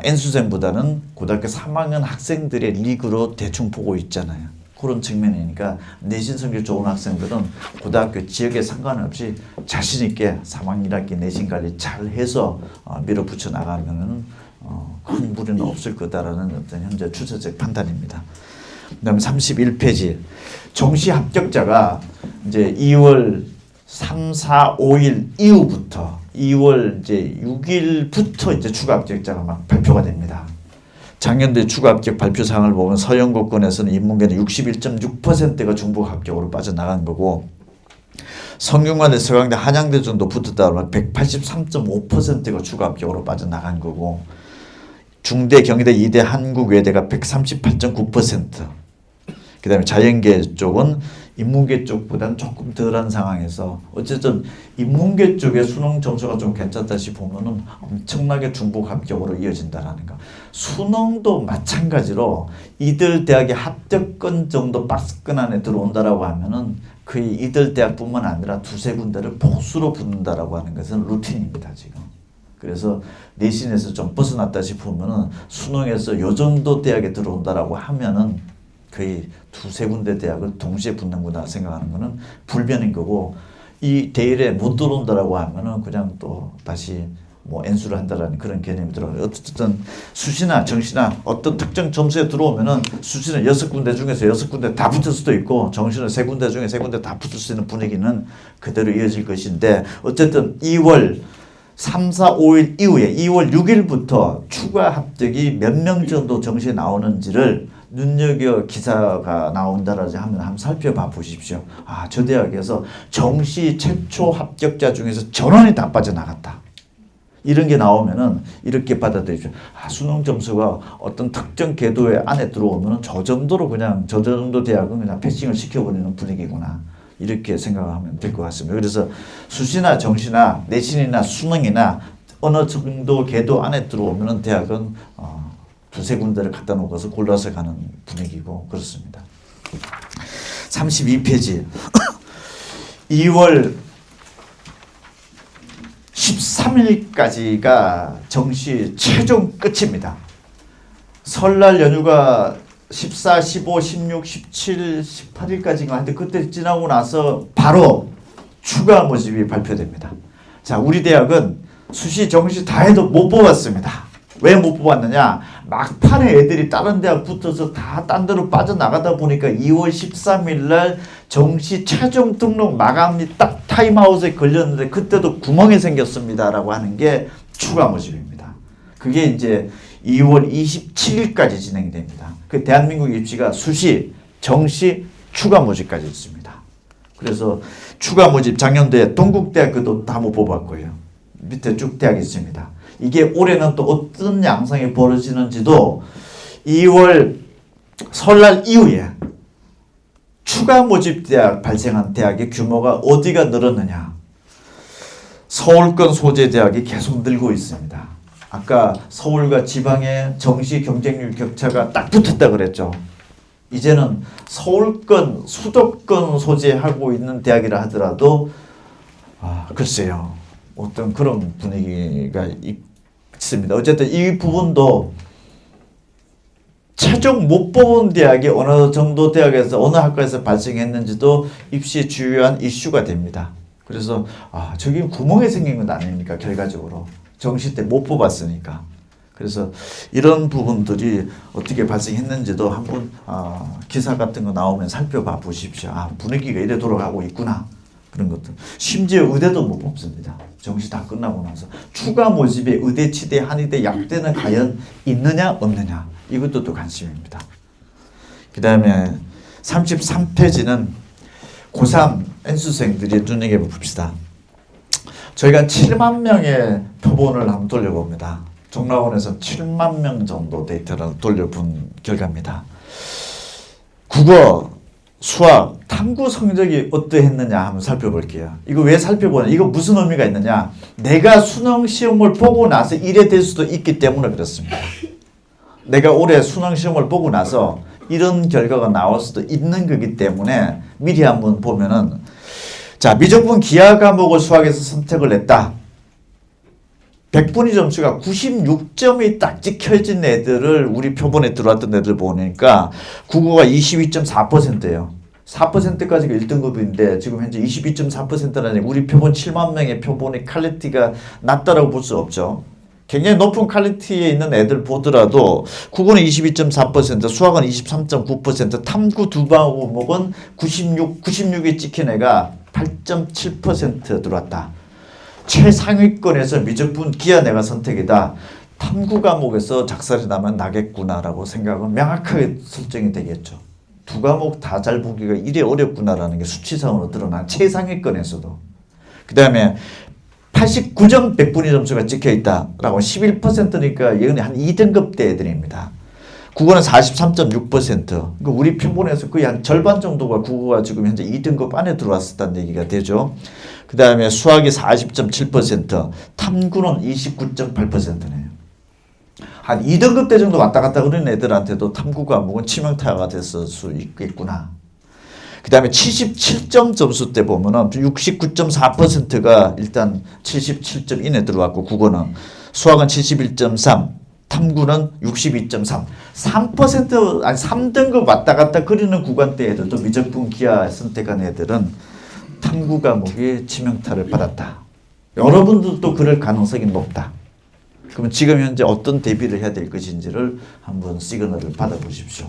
S1: N수생보다는 고등학교 3학년 학생들의 리그로 대충 보고 있잖아요. 그런 측면이니까 내신 성적 좋은 학생들은 고등학교 지역에 상관없이 자신 있게 3학년 1학기 내신 관리 잘 해서 밀어붙여 나가면은 큰 무리는 없을 거다라는 어떤 현재 추세적 판단입니다. 그다음에 31페이지 정시 합격자가 이제 2월 3, 4, 5일 이후부터 2월 이제 6일부터 이제 추가 합격자가 막 발표가 됩니다. 작년도에 추가 합격 발표 사항을 보면 서영고권에서는 인문계는 61.6%가 중복 합격으로 빠져나간 거고 성균관대, 서강대, 한양대 정도 붙었다 그러면 183.5%가 추가 합격으로 빠져나간 거고 중대, 경희대, 이대, 한국외대가 138.9%. 그 다음에 자연계 쪽은 인문계 쪽보다는 조금 덜한 상황에서 어쨌든 인문계 쪽의 수능 점수가 좀 괜찮다 싶으면은 엄청나게 중복 합격으로 이어진다라는 거. 수능도 마찬가지로 이들 대학의 합격권 정도 박스권 안에 들어온다라고 하면은 거의 이들 대학뿐만 아니라 두세 군데를 복수로 붙는다라고 하는 것은 루틴입니다 지금. 그래서 내신에서 좀 벗어났다 싶으면은 수능에서 요 정도 대학에 들어온다라고 하면은 거의 두세 군데 대학을 동시에 붙는구나 생각하는 거는 불변인 거고 이 대일에 못 들어온다라고 하면은 그냥 또 다시 뭐 N수를 한다라는 그런 개념이 들어가요. 어쨌든 수시나 정시나 어떤 특정 점수에 들어오면은 수시는 6군데 중에서 6군데 다 붙을 수도 있고 정시는 3군데 중에 3군데 다 붙을 수 있는 분위기는 그대로 이어질 것인데 어쨌든 2월 3, 4, 5일 이후에 2월 6일부터 추가 합격이 몇 명 정도 정시에 나오는지를 눈여겨 기사가 나온다라고 하면 한번 살펴봐 보십시오. 저 대학에서 정시 최초 합격자 중에서 전원이 다 빠져나갔다. 이런 게 나오면은 이렇게 받아들이죠. 수능 점수가 어떤 특정 궤도의 안에 들어오면은 저 정도로 그냥 저 정도 대학은 그냥 패싱을 시켜버리는 분위기구나. 이렇게 생각하면 될 것 같습니다. 그래서 수시나 정시나 내신이나 수능이나 어느 정도 궤도 안에 들어오면은 대학은 두세 군데를 갖다 놓고서 골라서 가는 분위기고 그렇습니다. 32페이지 2월 13일까지가 정시 최종 끝입니다. 설날 연휴가 14, 15, 16, 17, 18일까지인가 하는데 그때 지나고 나서 바로 추가 모집이 발표됩니다. 자, 우리 대학은 수시, 정시 다 해도 못 뽑았습니다. 왜 못 뽑았느냐? 막판에 애들이 다른 대학 붙어서 다 딴 데로 빠져나가다 보니까 2월 13일 날 정시 최종 등록 마감이 딱 타임아웃에 걸렸는데 그때도 구멍이 생겼습니다. 라고 하는 게 추가 모집입니다. 그게 이제 2월 27일까지 진행이 됩니다. 그 대한민국 입시가 수시, 정시, 추가 모집까지 있습니다. 그래서 추가 모집 작년도에 동국대학교도 다 못 뽑았고요. 밑에 쭉 대학이 있습니다. 이게 올해는 또 어떤 양상이 벌어지는지도 2월 설날 이후에 추가 모집 대학 발생한 대학의 규모가 어디가 늘었느냐. 서울권 소재 대학이 계속 늘고 있습니다. 아까 서울과 지방의 정시 경쟁률 격차가 딱 붙었다 그랬죠. 이제는 서울권, 수도권 소재하고 있는 대학이라 하더라도 글쎄요. 어떤 그런 분위기가 있습니다. 어쨌든 이 부분도 최종 못 뽑은 대학이 어느 정도 대학에서 어느 학과에서 발생했는지도 입시의 주요한 이슈가 됩니다. 그래서 저기 구멍이 생긴 건 아닙니까? 결과적으로 정시 때 못 뽑았으니까. 그래서 이런 부분들이 어떻게 발생했는지도 한번 기사 같은 거 나오면 살펴봐 보십시오. 분위기가 이래 돌아가고 있구나. 그런 것들. 심지어 의대도 못 뽑습니다. 정시 다 끝나고 나서. 추가 모집에 의대, 치대, 한의대, 약대는 과연 있느냐 없느냐. 이것도 또 관심입니다. 그 다음에 33페이지는 고3 N수생들이 눈여겨봅시다. 저희가 7만 명의 표본을 한번 돌려봅니다. 종락원에서 7만 명 정도 데이터를 돌려본 결과입니다. 국어, 수학, 탐구 성적이 어떠했느냐 한번 살펴볼게요. 이거 왜 살펴보냐? 이거 무슨 의미가 있느냐? 내가 수능 시험을 보고 나서 이래 될 수도 있기 때문에 그렇습니다. 내가 올해 수능 시험을 보고 나서 이런 결과가 나올 수도 있는 거기 때문에 미리 한번 보면은 자, 미적분 기하 과목을 수학에서 선택을 했다. 100분위 점수가 96점이 딱 찍혀진 애들을 우리 표본에 들어왔던 애들 보니까 국어가 22.4%예요. 4%까지가 1등급인데 지금 현재 22.4%라니 우리 표본 7만 명의 표본의 퀄리티가 낮다라고 볼 수 없죠. 굉장히 높은 퀄리티에 있는 애들 보더라도 국어는 22.4%, 수학은 23.9%, 탐구 두 과목은 96에 찍힌 애가 8.7% 들어왔다. 최상위권에서 미적분 기하 내가 선택이다. 탐구 과목에서 작살이 나면 나겠구나라고 생각은 명확하게 설정이 되겠죠. 두 과목 다 잘 보기가 이래 어렵구나라는 게 수치상으로 드러난 최상위권에서도. 그 다음에 89점 100분위 점수가 찍혀있다라고 11%니까 이건 한 2등급대 애들입니다. 국어는 43.6%. 그러니까 우리 표본에서 거의 한 절반 정도가 국어가 지금 현재 2등급 안에 들어왔었다는 얘기가 되죠. 그 다음에 수학이 40.7%, 탐구는 29.8%네요. 한 2등급대 정도 왔다 갔다 그런 애들한테도 탐구 과목은 치명타가 됐을 수 있겠구나. 그 다음에 77점 점수 때 보면은 69.4%가 일단 77점 이내 들어왔고, 국어는 수학은 71.3, 탐구는 62.3, 3% 아니 3등급 왔다 갔다 그리는 구간대 애들도 미적분 기하 선택한 애들은 탐구 과목이 치명타를 받았다. 여러분들도 그럴 가능성이 높다. 그러면 지금 현재 어떤 대비를 해야 될 것인지를 한번 시그널을 받아보십시오.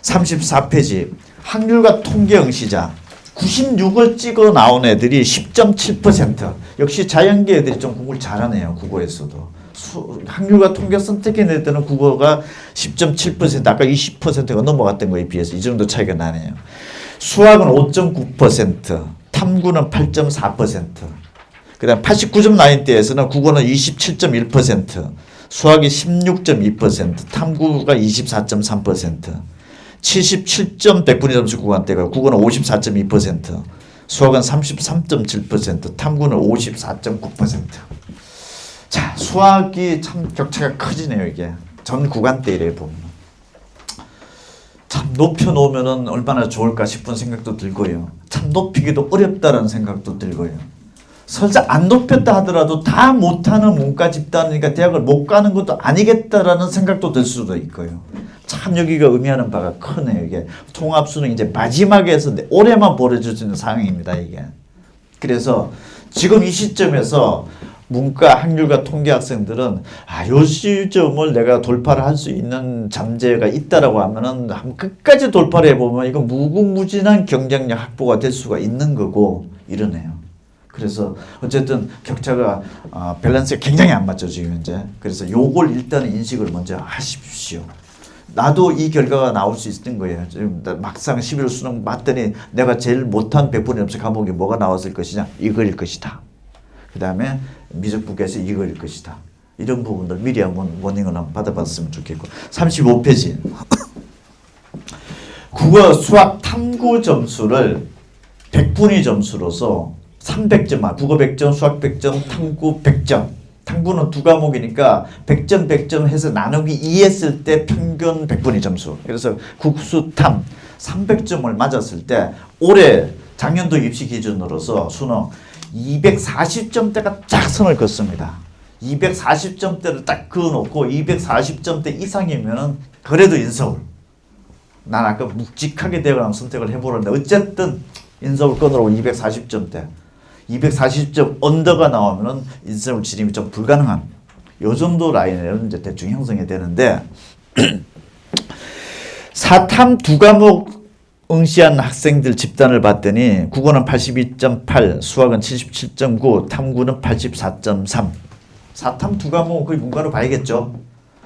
S1: 34페이지 확률과 통계 응시자 96을 찍어 나온 애들이 10.7%. 역시 자연계 애들이 좀 공부를 잘하네요. 국어에서도. 확률과 통계 선택한 애들은 국어가 10.7%, 아까 20%가 넘어갔던 거에 비해서 이 정도 차이가 나네요. 수학은 5.9%, 탐구는 8.4%. 그 다음 89점 나인대에서는 국어는 27.1%, 수학이 16.2%, 탐구가 24.3%. 77점 백분위 점수 구간대가 국어는 54.2%, 수학은 33.7%, 탐구는 54.9%. 자, 수학이 참 격차가 커지네요. 이게 전 구간대에 보면 참 높여놓으면 얼마나 좋을까 싶은 생각도 들고요. 참 높이기도 어렵다는 생각도 들고요. 설사 안 높였다 하더라도 다 못하는 문과 집단이니까 대학을 못 가는 것도 아니겠다라는 생각도 들 수도 있고요. 참 여기가 의미하는 바가 크네요. 이게 통합수능 이제 마지막에서 올해만 벌어질 수 있는 상황입니다. 이게. 그래서 지금 이 시점에서 문과 학률과 통계 학생들은 요 시점을 내가 돌파를 할 수 있는 잠재가 있다라고 하면은 한번 끝까지 돌파를 해보면 이거 무궁무진한 경쟁력 확보가 될 수가 있는 거고 이러네요. 그래서 어쨌든 격차가 밸런스가 굉장히 안 맞죠 지금 현재. 그래서 요걸 일단은 인식을 먼저 하십시오. 나도 이 결과가 나올 수 있는 거예요. 지금 막상 11월 수능 봤더니 내가 제일 못한 백분위 점수 과목이 뭐가 나왔을 것이냐? 이거일 것이다. 그 다음에 미적분계에서 이거일 것이다. 이런 부분들 미리 한번 워닝을 한번 받아봤으면 좋겠고. 35페이지. 국어, 수학, 탐구 점수를 백분위 점수로서 300점, 국어 100점, 수학 100점, 탐구 100점. 탐구는 두 과목이니까 100점 100점 해서 나누기 2 했을 때 평균 백분위 점수. 그래서 국수탐 300점을 맞았을 때 올해 작년도 입시 기준으로서 수능 240점대가 쫙 선을 긋습니다. 240점대를 딱 그어놓고 240점대 이상이면은 그래도 인서울. 난 아까 묵직하게 대학을 선택을 해보는데 어쨌든 인서울 끊으라고 240점대. 240점 언더가 나오면은 인서울 진입이 좀 불가능한 요 정도 라인에는 이제 대충 형성이 되는데 사탐 두 과목 응시한 학생들 집단을 봤더니 국어는 82.8, 수학은 77.9, 탐구는 84.3. 사탐 두 과목은 거의 문과로 봐야겠죠.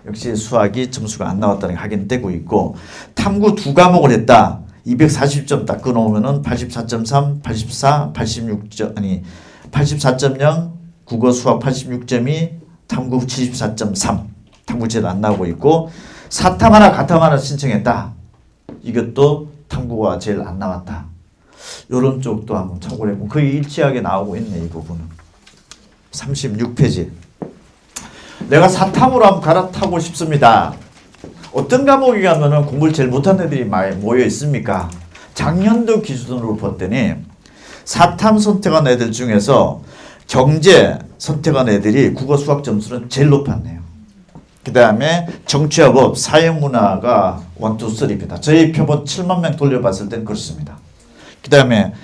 S1: 역시 수학이 점수가 안 나왔다는 게 확인되고 있고 탐구 두 과목을 했다. 240점 딱 끊어오면은 84.3, 84, 86점 아니 84.0, 국어 수학 86점이 탐구 74.3. 탐구 제일 안 나오고 있고 사탐 하나 가탐 하나 신청했다. 이것도 탐구가 제일 안 나왔다. 이런 쪽도 한번 참고를 해보면 거의 일치하게 나오고 있네. 이 부분은. 36페이지. 내가 사탐으로 한번 갈아타고 싶습니다. 어떤 과목에 가면은 공부를 제일 못하는 애들이 많이 모여 있습니까? 작년도 기준으로 봤더니 사탐 선택한 애들 중에서 경제 선택한 애들이 국어 수학 점수는 제일 높았네요. 그 다음에 정치와 법, 사회문화가 1, 2, 3입니다. 저희 표본 7만 명 돌려봤을 땐 그렇습니다. 그 다음에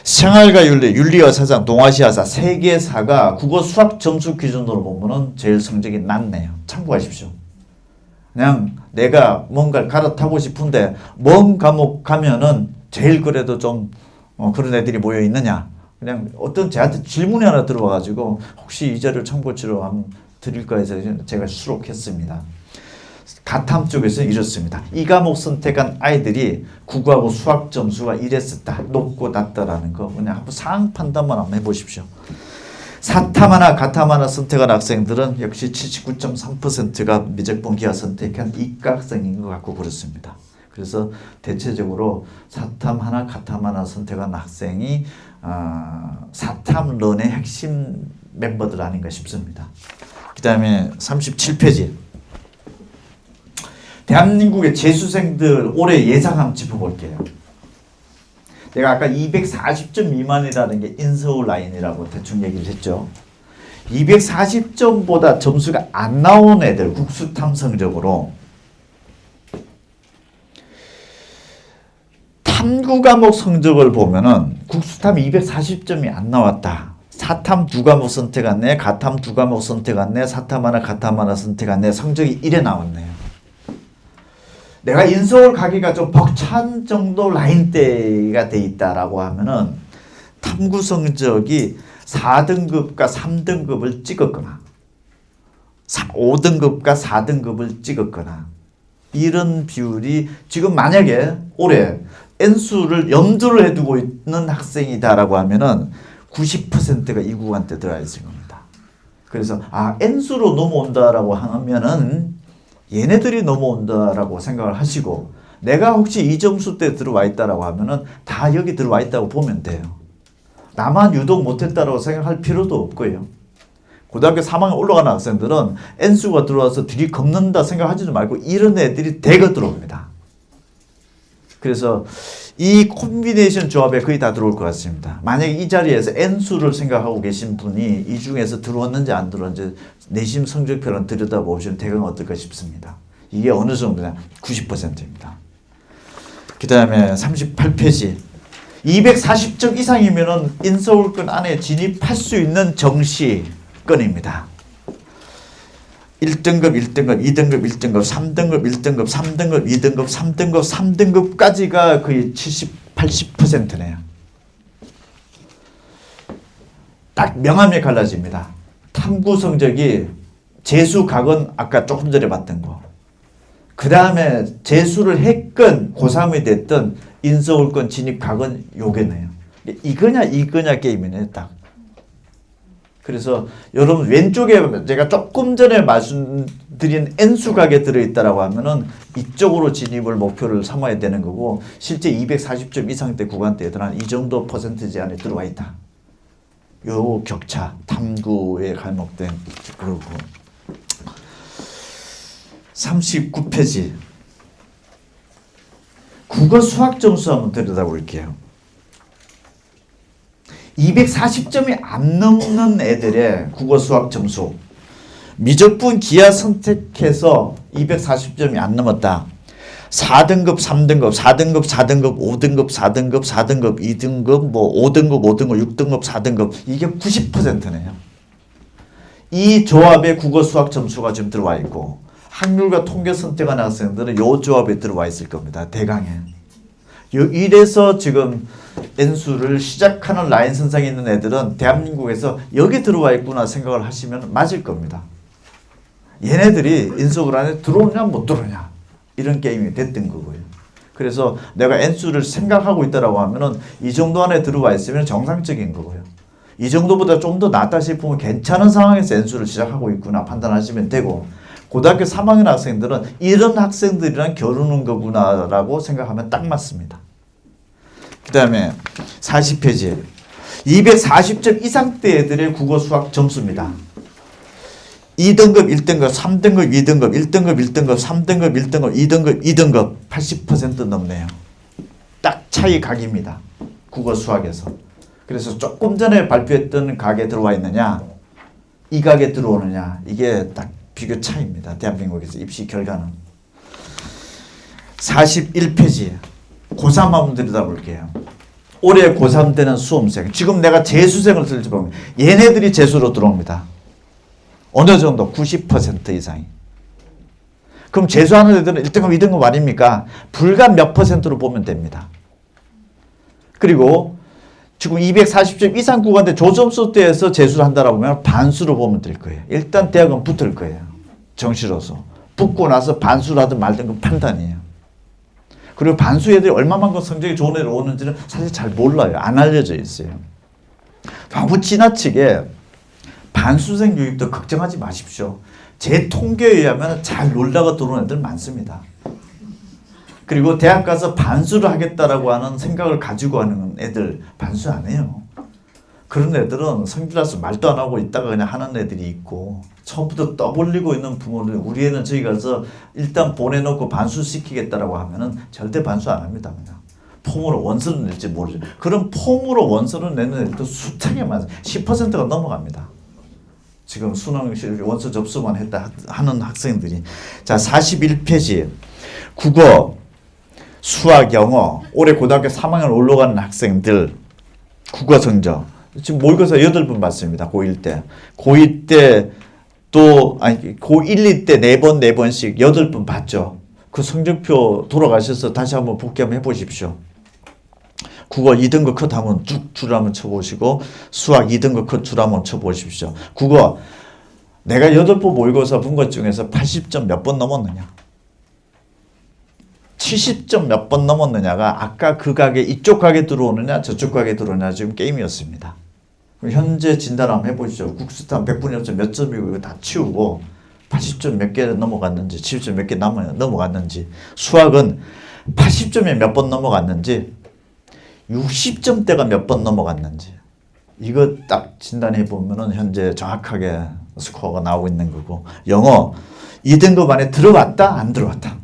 S1: 생활과 윤리, 윤리와 사상, 동아시아사, 세계사가 국어 수학 점수 기준으로 보면은 제일 성적이 낮네요. 참고하십시오. 그냥 내가 뭔가를 갈아타고 싶은데 먼 과목 가면은 제일 그래도 좀 그런 애들이 모여 있느냐. 그냥 어떤 저한테 질문이 하나 들어와가지고 혹시 이 자료를 참고치로 한번 드릴까 해서 제가 수록했습니다. 가탐 쪽에서는 이렇습니다. 이 과목 선택한 아이들이 국어하고 수학 점수가 이랬었다. 높고 낮다라는 거 그냥 한번 상황 판단만 한번 해보십시오. 사탐 하나 가탐 하나 선택한 학생들은 역시 79.3%가 미적분 기하 선택한 이과 학생인 것 같고 그렇습니다. 그래서 대체적으로 사탐 하나 가탐 하나 선택한 학생이 사탐런의 핵심 멤버들 아닌가 싶습니다. 그 다음에 37페이지. 대한민국의 재수생들 올해 예상 한번 짚어볼게요. 내가 아까 240점 미만이라는 게 인서울 라인이라고 대충 얘기를 했죠. 240점보다 점수가 안 나온 애들 국수탐 성적으로 탐구 과목 성적을 보면은 국수탐 240점이 안 나왔다. 사탐 두 과목 선택했네, 가탐 두 과목 선택했네, 사탐 하나 가탐 하나 선택했네. 성적이 이래 나왔네요. 내가 인서울 가기가 좀 벅찬 정도 라인대가 돼 있다라고 하면은 탐구 성적이 4등급과 3등급을 찍었거나 5등급과 4등급을 찍었거나 이런 비율이 지금 만약에 올해 N수를 염두를 해두고 있는 학생이다라고 하면은 90%가 이 구간대 들어가 있을 겁니다. 그래서 N수로 넘어온다라고 하면은 얘네들이 넘어온다라고 생각을 하시고 내가 혹시 이 점수대 들어와 있다라고 하면은 다 여기 들어와 있다고 보면 돼요. 나만 유독 못했다라고 생각할 필요도 없고요. 고등학교 3학년 올라가는 학생들은 N수가 들어와서 들이겁는다 생각하지도 말고 이런 애들이 대거 들어옵니다. 그래서 이 콤비네이션 조합에 거의 다 들어올 것 같습니다. 만약에 이 자리에서 N수를 생각하고 계신 분이 이 중에서 들어왔는지 안 들어왔는지 내심 성적표를 들여다보시면 대강 어떨까 싶습니다. 이게 어느 정도냐? 90%입니다. 그 다음에 38페이지. 240점 이상이면은 인서울권 안에 진입할 수 있는 정시권입니다. 1등급, 1등급, 2등급, 1등급, 3등급, 1등급, 3등급, 2등급, 3등급, 3등급까지가 거의 70, 80%네요. 딱 명암이 갈라집니다. 탐구 성적이 재수각은 아까 조금 전에 봤던 거. 그 다음에 재수를 했건 고3이 됐든 인서울권 진입각은 요게네요. 이거냐 게임이네요. 딱. 그래서 여러분 왼쪽에 제가 조금 전에 말씀드린 N수각에 들어있다라고 하면은 이쪽으로 진입을 목표를 삼아야 되는 거고 실제 240점 이상대 구간대에들 한 이 정도 퍼센티지 안에 들어와 있다. 요 격차 탐구에 갈목된 그러고 39페이지 국어 수학 점수 한번 들여다볼게요. 240점이 안 넘는 애들의 국어 수학 점수 미적분 기하 선택해서 240점이 안 넘었다. 4등급, 3등급, 4등급, 4등급, 5등급, 4등급, 4등급, 2등급, 뭐 5등급, 5등급, 6등급, 4등급 이게 90%네요. 이 조합에 국어 수학 점수가 지금 들어와 있고 학률과 통계 선택하는 학생들은 이 조합에 들어와 있을 겁니다. 대강에. 이래서 지금 N수를 시작하는 라인 선상에 있는 애들은 대한민국에서 여기 들어와 있구나 생각을 하시면 맞을 겁니다. 얘네들이 인서울 안에 들어오냐 못 들어오냐 이런 게임이 됐던 거고요. 그래서 내가 N수를 생각하고 있다라고 하면은 이 정도 안에 들어와 있으면 정상적인 거고요. 이 정도보다 좀 더 낫다 싶으면 괜찮은 상황에서 N수를 시작하고 있구나 판단하시면 되고 고등학교 3학년 학생들은 이런 학생들이랑 겨루는 거구나라고 생각하면 딱 맞습니다. 그 다음에 40페이지 240점 이상대 애들의 국어 수학 점수입니다. 2등급, 1등급, 3등급, 2등급, 1등급, 1등급, 3등급, 1등급, 2등급, 2등급 80% 넘네요. 딱 차이 각입니다. 국어 수학에서. 그래서 조금 전에 발표했던 각에 들어와 있느냐 이 각에 들어오느냐 이게 딱 비교 차이입니다. 대한민국에서 입시 결과는. 41페이지 고3 한번 들여다볼게요. 올해 고3 되는 수험생 지금 내가 재수생을 들여다보면 얘네들이 재수로 들어옵니다. 어느 정도 90% 이상이. 그럼 재수하는 애들은 1등급 2등급 아닙니까? 불과 몇 퍼센트로 보면 됩니다. 그리고 지금 240점 이상 구간대 조점수대에서 재수를 한다라고 하면 반수로 보면 될 거예요. 일단 대학은 붙을 거예요. 정시로서. 붙고 나서 반수를 하든 말든 그 판단이에요. 그리고 반수 애들이 얼마만큼 성적이 좋은 애들 오는지는 사실 잘 몰라요. 안 알려져 있어요. 너무 지나치게 반수생 유입도 걱정하지 마십시오. 제 통계에 의하면 잘 놀다가 들어오는 애들 많습니다. 그리고 대학 가서 반수를 하겠다라고 하는 생각을 가지고 하는 애들 반수 안 해요. 그런 애들은 성질나서 말도 안 하고 있다가 그냥 하는 애들이 있고 처음부터 떠벌리고 있는 부모들 우리 애는 저기 가서 일단 보내놓고 반수시키겠다라고 하면은 절대 반수 안 합니다. 그냥 폼으로 원서를 낼지 모르죠. 그런 폼으로 원서를 내는 애들도 숱하게 많아요. 10%가 넘어갑니다. 지금 수능 원서 접수만 했다 하는 학생들이. 자 41페이지 국어 수학, 영어, 올해 고등학교 3학년 올라가는 학생들 국어 성적 지금 모의고사 8번 봤습니다. 고1 때. 고2 때 또 아니 고1, 2 때 4번, 4번씩 8번 봤죠. 그 성적표 돌아가셔서 다시 한번 복귀 한번 해보십시오. 국어 2등급 컷 한번 쭉 줄 한번 쳐보시고 수학 2등급 컷 줄 한번 쳐보십시오. 국어 내가 8번 모의고사 본 것 중에서 80점 몇 번 넘었느냐? 70점 몇 번 넘었느냐가 아까 그 가게 이쪽 가게 들어오느냐 저쪽 가게 들어오느냐 지금 게임이었습니다. 현재 진단 한번 해보시죠. 국수탄 100분이 없어 몇 점이고 이거 다 치우고 80점 몇 개 넘어갔는지 70점 몇 개 넘어갔는지 수학은 80점에 몇 번 넘어갔는지 60점대가 몇 번 넘어갔는지 이거 딱 진단해 보면은 현재 정확하게 스코어가 나오고 있는 거고 영어 2등급 안에 들어왔다 안 들어왔다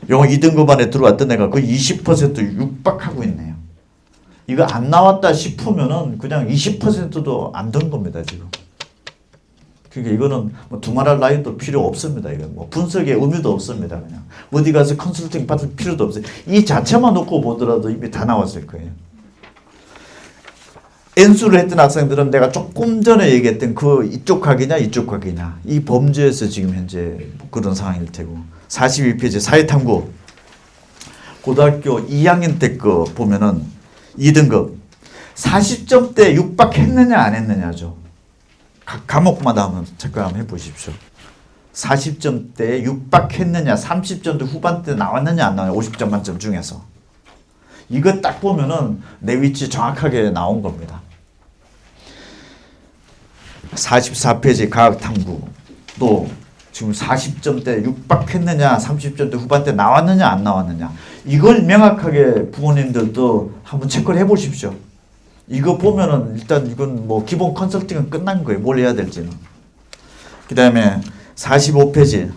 S1: 영어 2등급 안에 들어왔던 애가 거의 20% 육박하고 있네요. 이거 안 나왔다 싶으면은 그냥 20%도 안 된 겁니다 지금. 그러니까 이거는 뭐 두말할 나위도 필요 없습니다. 이거 뭐 분석의 의미도 없습니다. 그냥 어디 가서 컨설팅 받을 필요도 없어요. 이 자체만 놓고 보더라도 이미 다 나왔을 거예요. N수를 했던 학생들은 내가 조금 전에 얘기했던 그 이쪽 각이냐 이쪽 각이냐 이 범주에서 지금 현재 그런 상황일 테고 42페이지 사회탐구 고등학교 2학년 때 거 보면은 2등급 40점대 육박했느냐 안 했느냐죠. 각 과목마다 한번 체크 한번 해보십시오. 40점대에 육박했느냐 30점대 후반대 나왔느냐 안 나왔느냐 50점 만점 중에서 이거 딱 보면은 내 위치 정확하게 나온 겁니다. 44페이지 과학탐구도 지금 40점대 육박했느냐 30점대 후반대 나왔느냐 안 나왔느냐 이걸 명확하게 부모님들도 한번 체크를 해보십시오. 이거 보면은 일단 이건 뭐 기본 컨설팅은 끝난 거예요. 뭘 해야 될지는. 그 다음에 45페이지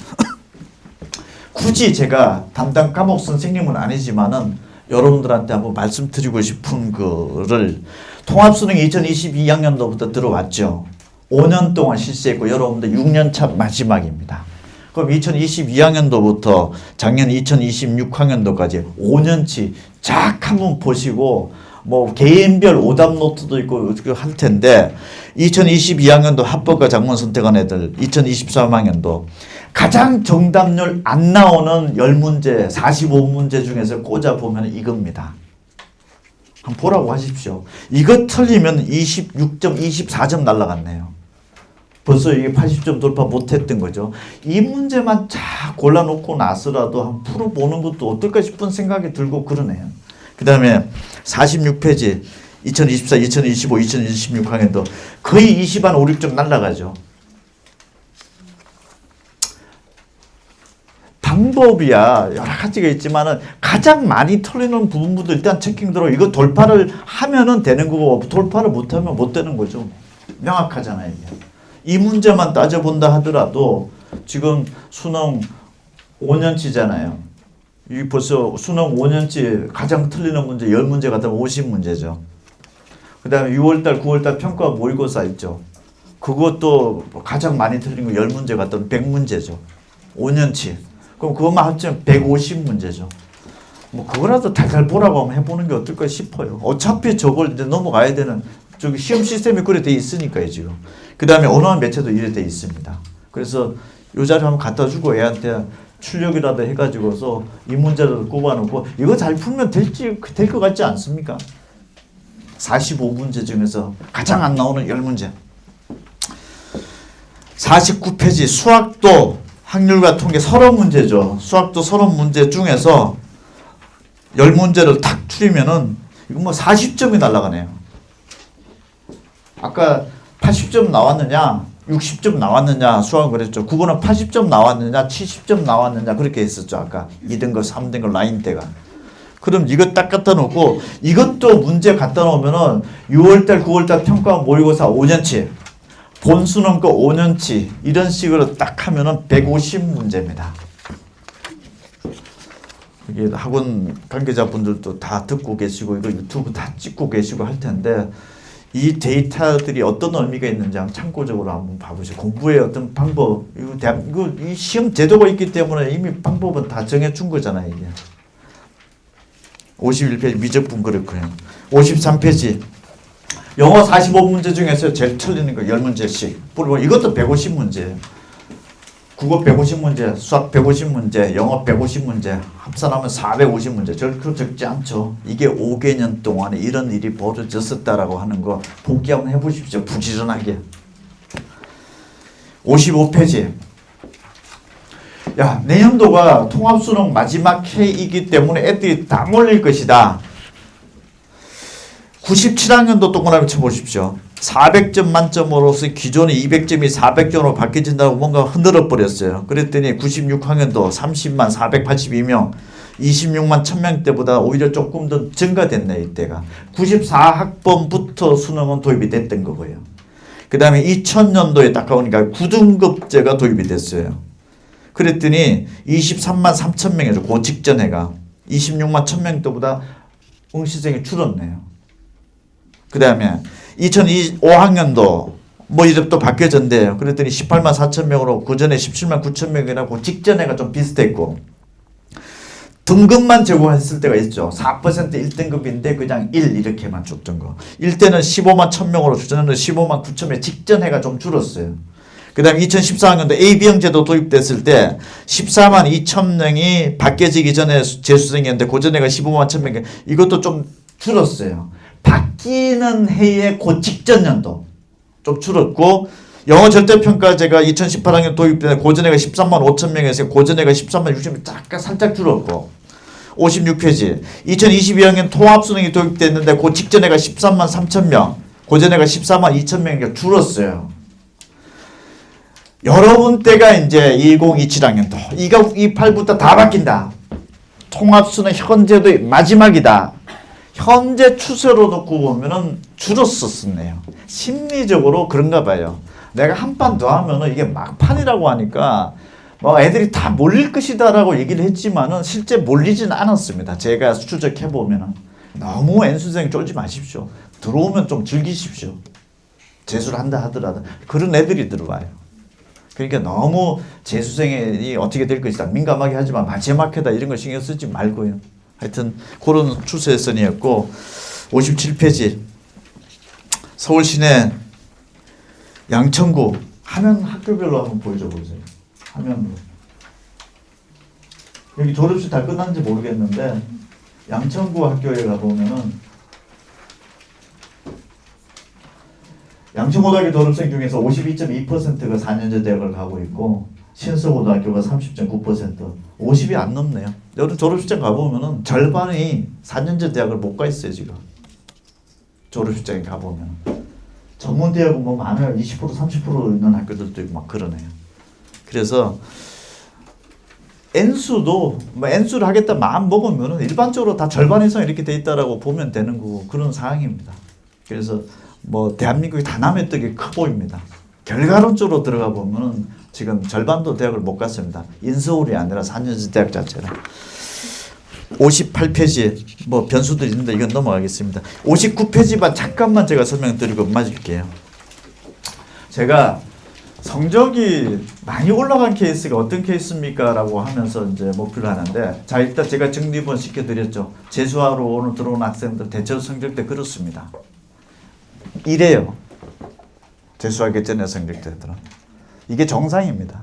S1: 굳이 제가 담당 과목 선생님은 아니지만은 여러분들한테 한번 말씀드리고 싶은 거를 통합수능 2022학년도부터 들어왔죠. 5년 동안 실시했고 여러분들 6년차 마지막입니다. 그럼 2022학년도부터 작년 2026학년도까지 5년치 쫙 한번 보시고 뭐 개인별 오답 노트도 있고 할 텐데 2022학년도 합법과 작문 선택한 애들 2023학년도 가장 정답률 안 나오는 10문제 45문제 중에서 꽂아보면 이겁니다. 한번 보라고 하십시오. 이거 틀리면 26점 24점 날라갔네요. 벌써 이게 80점 돌파 못했던 거죠. 이 문제만 쫙 골라놓고 나서라도 한번 풀어보는 것도 어떨까 싶은 생각이 들고 그러네요. 그 다음에 46페이지 2024, 2025, 2026학년도 거의 20한 5, 6점 날라가죠. 방법이야 여러 가지가 있지만은 가장 많이 털리는 부분부터 일단 체킹 들어 이거 돌파를 하면은 되는 거고 돌파를 못하면 못 되는 거죠. 명확하잖아요. 이게. 이 문제만 따져본다 하더라도 지금 수능 5년치잖아요. 이 벌써 수능 5년치 가장 틀리는 문제 10문제 같으면 50문제죠. 그 다음에 6월달 9월달 평가 모의고사 있죠. 그것도 가장 많이 틀린 거 10문제 같으면 100문제죠. 5년치. 그럼 그것만 합치면 150문제죠. 뭐 그거라도 달달 보라고 한번 해보는 게 어떨까 싶어요. 어차피 저걸 이제 넘어가야 되는 저기 시험 시스템이 그래 돼 있으니까요 지금. 그 다음에 언어학 매체도 이래 돼 있습니다. 그래서 요 자료 한번 갖다 주고 애한테 출력이라도 해가지고서 이 문제를 꼽아놓고 이거 잘 풀면 될 것 같지 않습니까? 45문제 중에서 가장 안 나오는 10문제. 49페이지 수학도 확률과 통계 서론 문제죠. 수학도 서론 문제 중에서 10문제를 탁 추리면은 이거 뭐 40점이 날아가네요. 아까 80점 나왔느냐 60점 나왔느냐 수학은 그랬죠. 국어는 80점 나왔느냐 70점 나왔느냐 그렇게 했었죠. 아까 2등급 3등급 라인 때가. 그럼 이거 딱 갖다 놓고 이것도 문제 갖다 놓으면은 6월달 9월달 평가 모의고사 5년치 본수능 거 5년치 이런 식으로 딱 하면은 150문제입니다. 이게 학원 관계자분들도 다 듣고 계시고 이거 유튜브 다 찍고 계시고 할 텐데 이 데이터들이 어떤 의미가 있는지 한번 참고적으로 한번 봐보세요. 공부의 어떤 방법, 이거 이 시험 제도가 있기 때문에 이미 방법은 다 정해준 거잖아요. 이게. 51페이지 미적분 그렇고요. 53페이지 영어 45문제 중에서 제일 틀리는 거 10문제씩. 이것도 150문제예요. 국어 150문제, 수학 150문제, 영어 150문제, 합산하면 450문제. 절대 적지 않죠. 이게 5개년 동안에 이런 일이 벌어졌었다라고 하는 거 복기 한번 해보십시오. 부지런하게. 55페이지. 야, 내년도가 통합수능 마지막 해이기 때문에 애들이 다 몰릴 것이다. 97학년도 동그라미 쳐보십시오. 400점 만점으로서 기존의 200점이 400점으로 바뀌어진다고 뭔가 흔들어 버렸어요. 그랬더니 96학년도 30만 482명 26만 1000명 때보다 오히려 조금 더 증가됐네 이때가. 94학번부터 수능은 도입이 됐던 거고요. 그 다음에 2000년도에 딱 가보니까 9등급제가 도입이 됐어요. 그랬더니 23만 3천 명이죠. 그 직전 해가 26만 1000명 때보다 응시생이 줄었네요. 그 다음에 2025학년도 뭐 이제 또 바뀌어졌는데요. 그랬더니 18만 4천 명으로 그 전에 17만 9천 명이라고 직전 해가 좀 비슷했고 등급만 제공했을 때가 있죠. 4% 1등급인데 그냥 1 이렇게만 줬던 거. 1대는 15만 1000명으로 주전에는 15만 9천명 직전 해가 좀 줄었어요. 그 다음에 2014학년도 AB형 제도 도입됐을 때 14만 2천 명이 바뀌어지기 전에 재수생이었는데 그 전에가 15만 1천 명 이것도 좀 줄었어요. 바뀌는 해의 그 직전 연도 좀 줄었고 영어 절대평가제가 2018학년 도입된 고전에가 13만 5천 명에서 고전에가 13만 6천 명 잠깐 살짝 줄었고 56페이지 2022학년 통합수능이 도입됐는데 그 직전에가 13만 3천 명 고전에가 14만 2천 명이 줄었어요. 여러분 때가 이제 2027학년도 2028부터 다 바뀐다. 통합수능 현재도 마지막이다. 현재 추세로 놓고 보면은 줄었었네요. 심리적으로 그런가 봐요. 내가 한 판 더 하면은 이게 막판이라고 하니까 뭐 애들이 다 몰릴 것이다라고 얘기를 했지만은 실제 몰리지는 않았습니다. 제가 추적해 보면은 너무 N수생 쫄지 마십시오. 들어오면 좀 즐기십시오. 재수를 한다 하더라도 그런 애들이 들어와요. 그러니까 너무 재수생이 어떻게 될 것이다 민감하게 하지만 마지막에다 이런 거 신경 쓰지 말고요. 하여튼 그런 추세선이었고 57페이지 서울 시내 양천구 하면 학교별로 한번 보여줘 보세요. 화면으로. 여기 졸업식 다 끝났는지 모르겠는데 양천구 학교에 가보면은 양천고등학교 졸업생 중에서 52.2%가 4년제 대학을 가고 있고 신서고등학교가 30.9% 50이 안 넘네요. 여러분 졸업식장 가보면은 절반이 4년제 대학을 못 가 있어요 지금. 졸업식장에 가보면 전문대학은 뭐 많아요. 20% 30% 있는 학교들도 있고 막 그러네요. 그래서 N수도 뭐 N수를 하겠다 마음 먹으면은 일반적으로 다 절반 이상 이렇게 돼 있다라고 보면 되는 거고 그런 상황입니다. 그래서 뭐 대한민국이 다 남의 떡이 커 보입니다. 결과론적으로 들어가 보면은 지금 절반도 대학을 못 갔습니다. 인서울이 아니라 4년제 대학 자체라. 58페이지 뭐 변수들이 있는데 이건 넘어가겠습니다. 59페이지만 잠깐만 제가 설명드리고 마칠게요. 제가 성적이 많이 올라간 케이스가 어떤 케이스입니까? 라고 하면서 이제 목표를 하는데 자 일단 제가 정리 한번 시켜드렸죠. 재수하러 오늘 들어온 학생들 대체로 성적대 그렇습니다. 이래요. 재수하기 전에 성적대들은. 이게 정상입니다.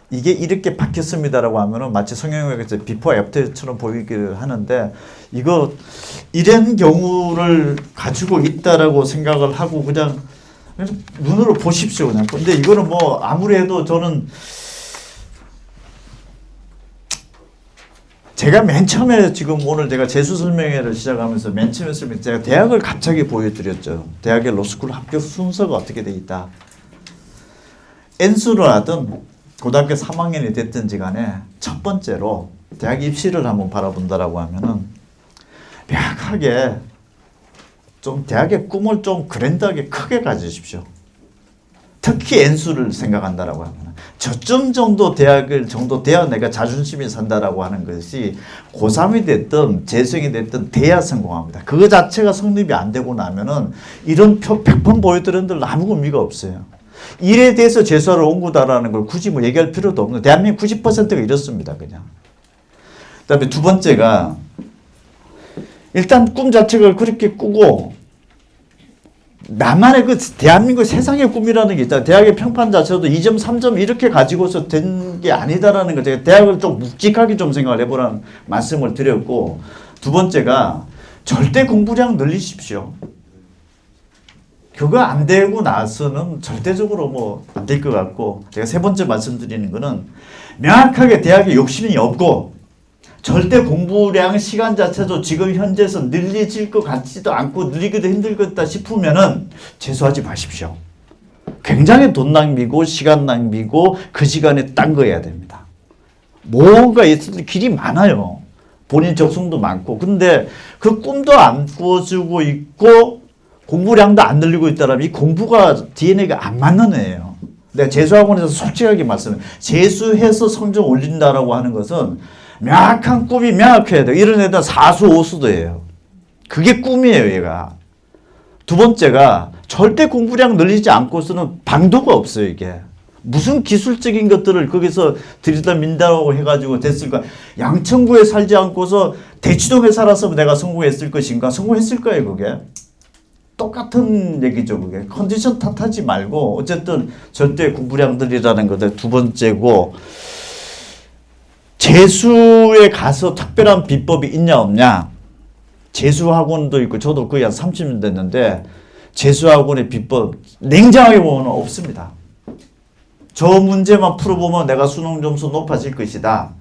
S1: 이게 이렇게 바뀌었습니다라고 하면은 마치 성형외과에서 비포 애프터처럼 보이기를 하는데 이거 이런 경우를 가지고 있다라고 생각을 하고 그냥 눈으로 보십시오 그냥. 근데 이거는 뭐 아무리 해도 저는 제가 맨 처음에 지금 오늘 제가 재수 설명회를 시작하면서 맨 처음에 제가 대학을 갑자기 보여드렸죠. 대학의 로스쿨 합격 순서가 어떻게 돼 있다. N수를 하든 고등학교 3학년이 됐든지 간에 첫 번째로 대학 입시를 한번 바라본다라고 하면은 명확하게 좀 대학의 꿈을 좀 그랜드하게 크게 가지십시오. 특히 N수를 생각한다라고 하면 저점 정도 대학을 정도 돼야 내가 자존심이 산다라고 하는 것이 고3이 됐든 재수생이 됐든 돼야 성공합니다. 그거 자체가 성립이 안 되고 나면은 이런 표 100번 보여드렸는데 아무 의미가 없어요. 일에 대해서 재수하러 온 거다라는 걸 굳이 뭐 얘기할 필요도 없는 대한민국 90%가 이렇습니다. 그냥. 그 다음에 두 번째가 일단 꿈 자체가 그렇게 꾸고 나만의 그 대한민국 세상의 꿈이라는 게 있다. 대학의 평판 자체도 2점, 3점 이렇게 가지고서 된 게 아니다라는 거 제가 대학을 좀 묵직하게 좀 생각을 해보라는 말씀을 드렸고 두 번째가 절대 공부량 늘리십시오. 그거 안 되고 나서는 절대적으로 뭐 안 될 것 같고 제가 세 번째 말씀드리는 거는 명확하게 대학에 욕심이 없고 절대 공부량 시간 자체도 지금 현재에서 늘려질 것 같지도 않고 늘리기도 힘들겠다 싶으면은 재수하지 마십시오. 굉장히 돈 낭비고 시간 낭비고 그 시간에 딴 거 해야 됩니다. 뭐가 있을 길이 많아요. 본인 적성도 많고. 근데 그 꿈도 안 꾸어주고 있고 공부량도 안 늘리고 있다면 이 공부가 DNA가 안 맞는 애예요. 내가 재수학원에서 솔직하게 말씀해. 재수해서 성적 올린다라고 하는 것은 명확한 꿈이 명확해야 돼요. 이런 애들 사수 오수도예요. 그게 꿈이에요, 얘가. 두 번째가 절대 공부량 늘리지 않고서는 방도가 없어요, 이게. 무슨 기술적인 것들을 거기서 들이다민다고 해가지고 됐을까? 양천구에 살지 않고서 대치동에 살았으면 내가 성공했을 것인가? 성공했을 거예요, 그게. 똑같은 얘기죠, 그게. 컨디션 탓하지 말고 어쨌든 절대 공부량 늘리라는 것들 두 번째고, 재수에 가서 특별한 비법이 있냐 없냐? 재수학원도 있고 저도 거의 한 30년 됐는데 재수학원의 비법 냉정하게 보면 없습니다. 저 문제만 풀어보면 내가 수능 점수 높아질 것이다.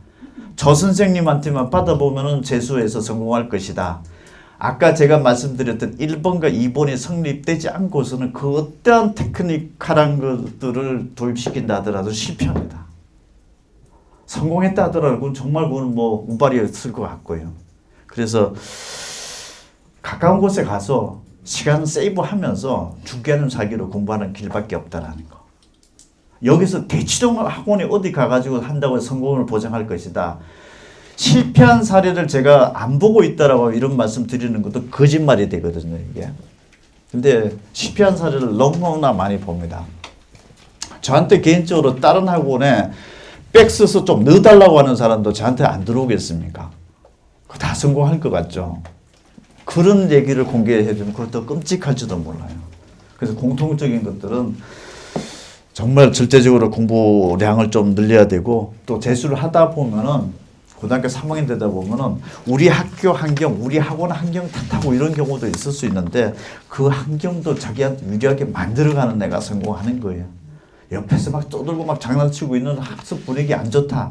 S1: 저 선생님한테만 받아보면 재수에서 성공할 것이다. 아까 제가 말씀드렸던 1번과 2번이 성립되지 않고서는 그 어떠한 테크니컬한 것들을 도입시킨다 하더라도 실패합니다. 성공했다 하더라도 그건 정말 그건 뭐 우발이었을 것 같고요. 그래서 가까운 곳에 가서 시간 세이브하면서 죽게는 사기로 공부하는 길밖에 없다라는 거. 여기서 대치동 학원에 어디 가가지고 한다고 해서 성공을 보장할 것이다. 실패한 사례를 제가 안 보고 있다라고 이런 말씀 드리는 것도 거짓말이 되거든요, 이게. 근데 실패한 사례를 너무나 많이 봅니다. 저한테 개인적으로 다른 학원에 백 써서 좀 넣어달라고 하는 사람도 저한테 안 들어오겠습니까? 다 성공할 것 같죠? 그런 얘기를 공개해주면 그것도 끔찍할지도 몰라요. 그래서 공통적인 것들은 정말 절대적으로 공부량을 좀 늘려야 되고 또 재수를 하다 보면은 고등학교 3학년 되다 보면은 우리 학교 환경, 우리 학원 환경 탓하고 이런 경우도 있을 수 있는데 그 환경도 자기한테 유리하게 만들어가는 애가 성공하는 거예요. 옆에서 막 떠들고 막 장난치고 있는 학습 분위기 안 좋다.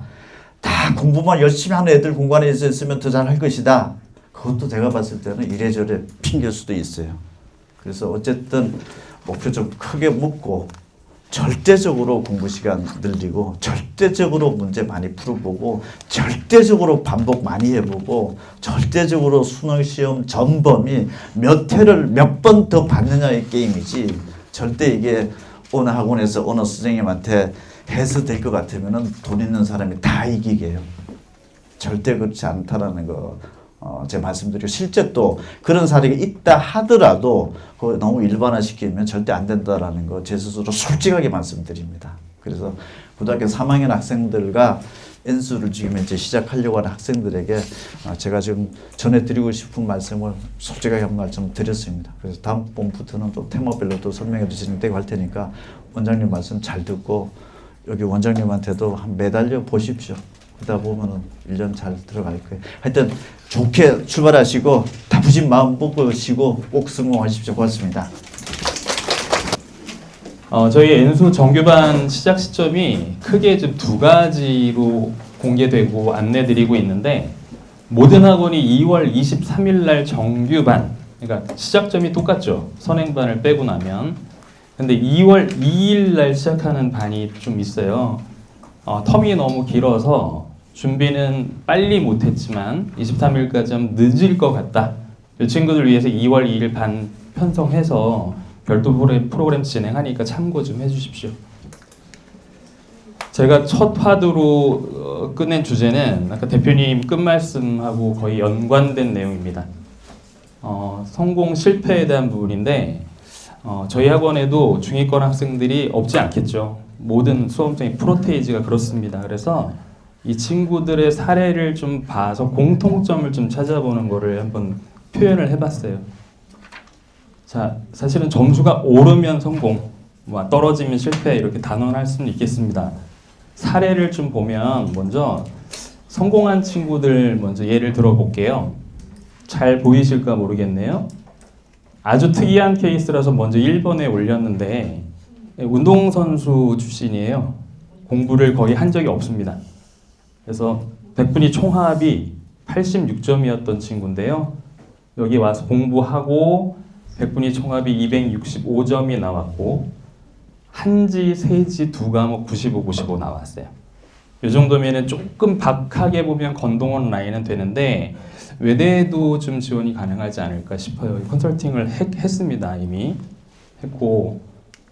S1: 다 공부만 열심히 하는 애들 공간에 있으면 더 잘할 것이다. 그것도 제가 봤을 때는 이래저래 핑계일 수도 있어요. 그래서 어쨌든 목표 좀 크게 묻고 절대적으로 공부 시간 늘리고 절대적으로 문제 많이 풀어보고 절대적으로 반복 많이 해보고 절대적으로 수능 시험 전범위 몇 회를 몇 번 더 받느냐의 게임이지 절대 이게 어느 학원에서 어느 선생님한테 해서 될 것 같으면 돈 있는 사람이 다 이기게 해요. 절대 그렇지 않다라는 거 제가 말씀드리고 실제 또 그런 사례가 있다 하더라도 그거 너무 일반화시키면 절대 안 된다라는 거 제 스스로 솔직하게 말씀드립니다. 그래서 고등학교 3학년 학생들과 N수를 지금 이제 시작하려고 하는 학생들에게 제가 지금 전해드리고 싶은 말씀을 솔직하게 한 말씀 드렸습니다. 그래서 다음번부터는 또 테마별로 또 설명해 주시는 되고 할 테니까 원장님 말씀 잘 듣고 여기 원장님한테도 한 매달려 보십시오. 그러다 보면은 1년 잘 들어갈 거예요. 하여튼 좋게 출발하시고 다부진 마음 뽑으시고 꼭 성공하십시오. 고맙습니다.
S2: 저희 N수 정규반 시작 시점이 크게 좀 두 가지로 공개되고 안내드리고 있는데 모든 학원이 2월 23일 날 정규반, 그러니까 시작점이 똑같죠. 선행반을 빼고 나면. 근데 2월 2일 날 시작하는 반이 좀 있어요. 텀이 너무 길어서 준비는 빨리 못했지만 23일까지 좀 늦을 것 같다. 이 친구들 위해서 2월 2일 반 편성해서 별도 프로그램 진행하니까 참고 좀 해주십시오. 제가 첫 화두로 끝낸 주제는 아까 대표님 끝말씀하고 거의 연관된 내용입니다. 성공 실패에 대한 부분인데 저희 학원에도 중위권 학생들이 없지 않겠죠. 모든 수험생의 프로테이지가 그렇습니다. 그래서 이 친구들의 사례를 좀 봐서 공통점을 좀 찾아보는 거를 한번 표현을 해봤어요. 자, 사실은 점수가 오르면 성공, 떨어지면 실패 이렇게 단언할 수는 있겠습니다. 사례를 좀 보면 먼저 성공한 친구들 먼저 예를 들어볼게요. 잘 보이실까 모르겠네요. 아주 특이한 케이스라서 먼저 1번에 올렸는데 운동선수 출신이에요. 공부를 거의 한 적이 없습니다. 그래서 백분위 총합이 86점이었던 친구인데요. 여기 와서 공부하고 백분위 총합이 265점이 나왔고 한지, 세지 두 과목 95, 95 나왔어요. 이 정도면은 조금 박하게 보면 건동원 라인은 되는데 외대에도 좀 지원이 가능하지 않을까 싶어요. 컨설팅을 했습니다. 이미 했고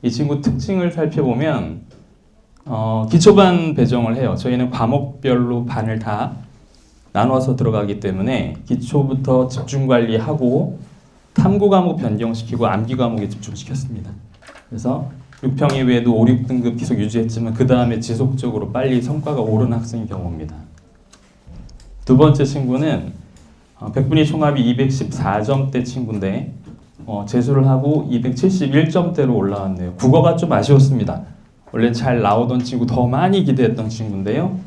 S2: 이 친구 특징을 살펴보면 기초반 배정을 해요. 저희는 과목별로 반을 다 나눠서 들어가기 때문에 기초부터 집중 관리하고 탐구 과목 변경시키고 암기 과목에 집중시켰습니다. 그래서 6평 이외에도 5, 6등급 계속 유지했지만 그 다음에 지속적으로 빨리 성과가 오른 학생의 경우입니다. 두 번째 친구는 백분위 총합이 214점대 친구인데 재수를 하고 271점대로 올라왔네요. 국어가 좀 아쉬웠습니다. 원래 잘 나오던 친구 더 많이 기대했던 친구인데요.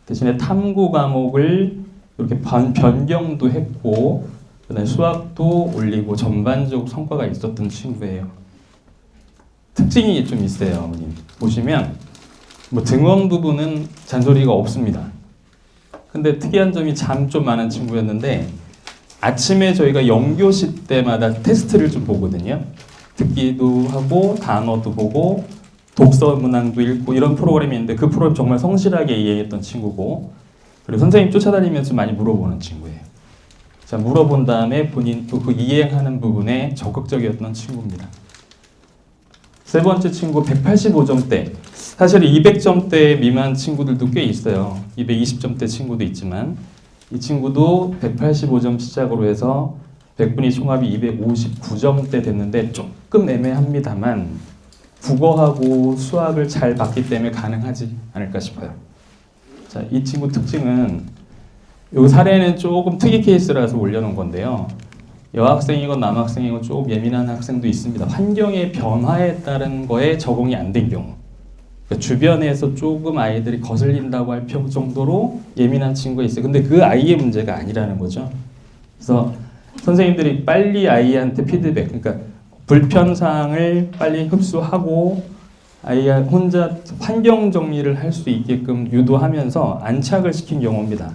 S2: 대신에 탐구 과목을 이렇게 변경도 했고 그다음에 수학도 올리고 전반적 성과가 있었던 친구예요. 특징이 좀 있어요. 어머님 보시면 뭐 등원 부분은 잔소리가 없습니다. 근데 특이한 점이 잠 좀 많은 친구였는데 아침에 저희가 영교시 때마다 테스트를 좀 보거든요. 듣기도 하고 단어도 보고 독서 문항도 읽고 이런 프로그램이 있는데 그 프로그램 정말 성실하게 이해했던 친구고 그리고 선생님 쫓아다니면서 많이 물어보는 친구예요. 자, 물어본 다음에 본인 또 그 이행하는 부분에 적극적이었던 친구입니다. 세 번째 친구 185점대. 사실 200점대 미만 친구들도 꽤 있어요. 220점대 친구도 있지만 이 친구도 185점 시작으로 해서 백분위 총합이 259점대 됐는데 조금 애매합니다만 국어하고 수학을 잘 봤기 때문에 가능하지 않을까 싶어요. 자, 이 친구 특징은 이 사례는 조금 특이 케이스라서 올려놓은 건데요. 여학생이건 남학생이건 조금 예민한 학생도 있습니다. 환경의 변화에 따른 거에 적응이 안 된 경우. 그러니까 주변에서 조금 아이들이 거슬린다고 할 정도로 예민한 친구가 있어요. 근데 그 아이의 문제가 아니라는 거죠. 그래서 선생님들이 빨리 아이한테 피드백, 그러니까 불편사항을 빨리 흡수하고 아이가 혼자 환경 정리를 할 수 있게끔 유도하면서 안착을 시킨 경우입니다.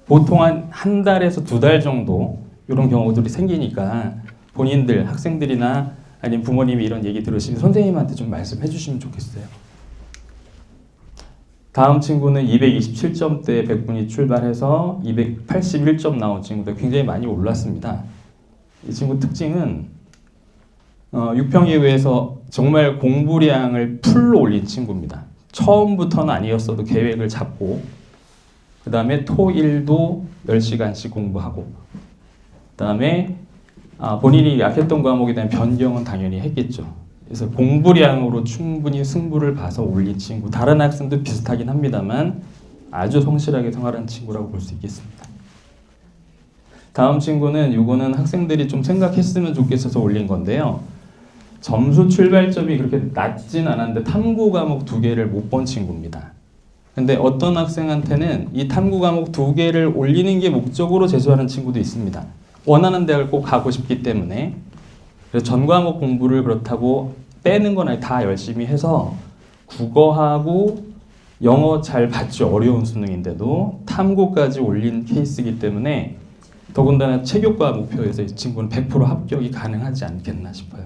S2: 보통 한 달에서 2달 정도 이런 경우들이 생기니까 본인들, 학생들이나 아니면 부모님이 이런 얘기 들으시면 선생님한테 좀 말씀해 주시면 좋겠어요. 다음 친구는 227점대 백분위 출발해서 281점 나온 친구들 굉장히 많이 올랐습니다. 이 친구 특징은 6평 이후에서 정말 공부량을 풀로 올린 친구입니다. 처음부터는 아니었어도 계획을 잡고 그 다음에 토일도 10시간씩 공부하고 그 다음에 본인이 약했던 과목에 대한 변경은 당연히 했겠죠. 그래서 공부량으로 충분히 승부를 봐서 올린 친구. 다른 학생도 비슷하긴 합니다만 아주 성실하게 생활한 친구라고 볼 수 있겠습니다. 다음 친구는 이거는 학생들이 좀 생각했으면 좋겠어서 올린 건데요. 점수 출발점이 그렇게 낮진 않았는데 탐구 과목 2개를 못 본 친구입니다. 근데 어떤 학생한테는 이 탐구 과목 2개를 올리는 게 목적으로 재수하는 친구도 있습니다. 원하는 대학을 꼭 가고 싶기 때문에. 그래서 전 과목 공부를 그렇다고 빼는 건 아니 다 열심히 해서 국어하고 영어 잘 봤죠. 어려운 수능인데도 탐구까지 올린 케이스이기 때문에 더군다나 체교과 목표에서 이 친구는 100% 합격이 가능하지 않겠나 싶어요.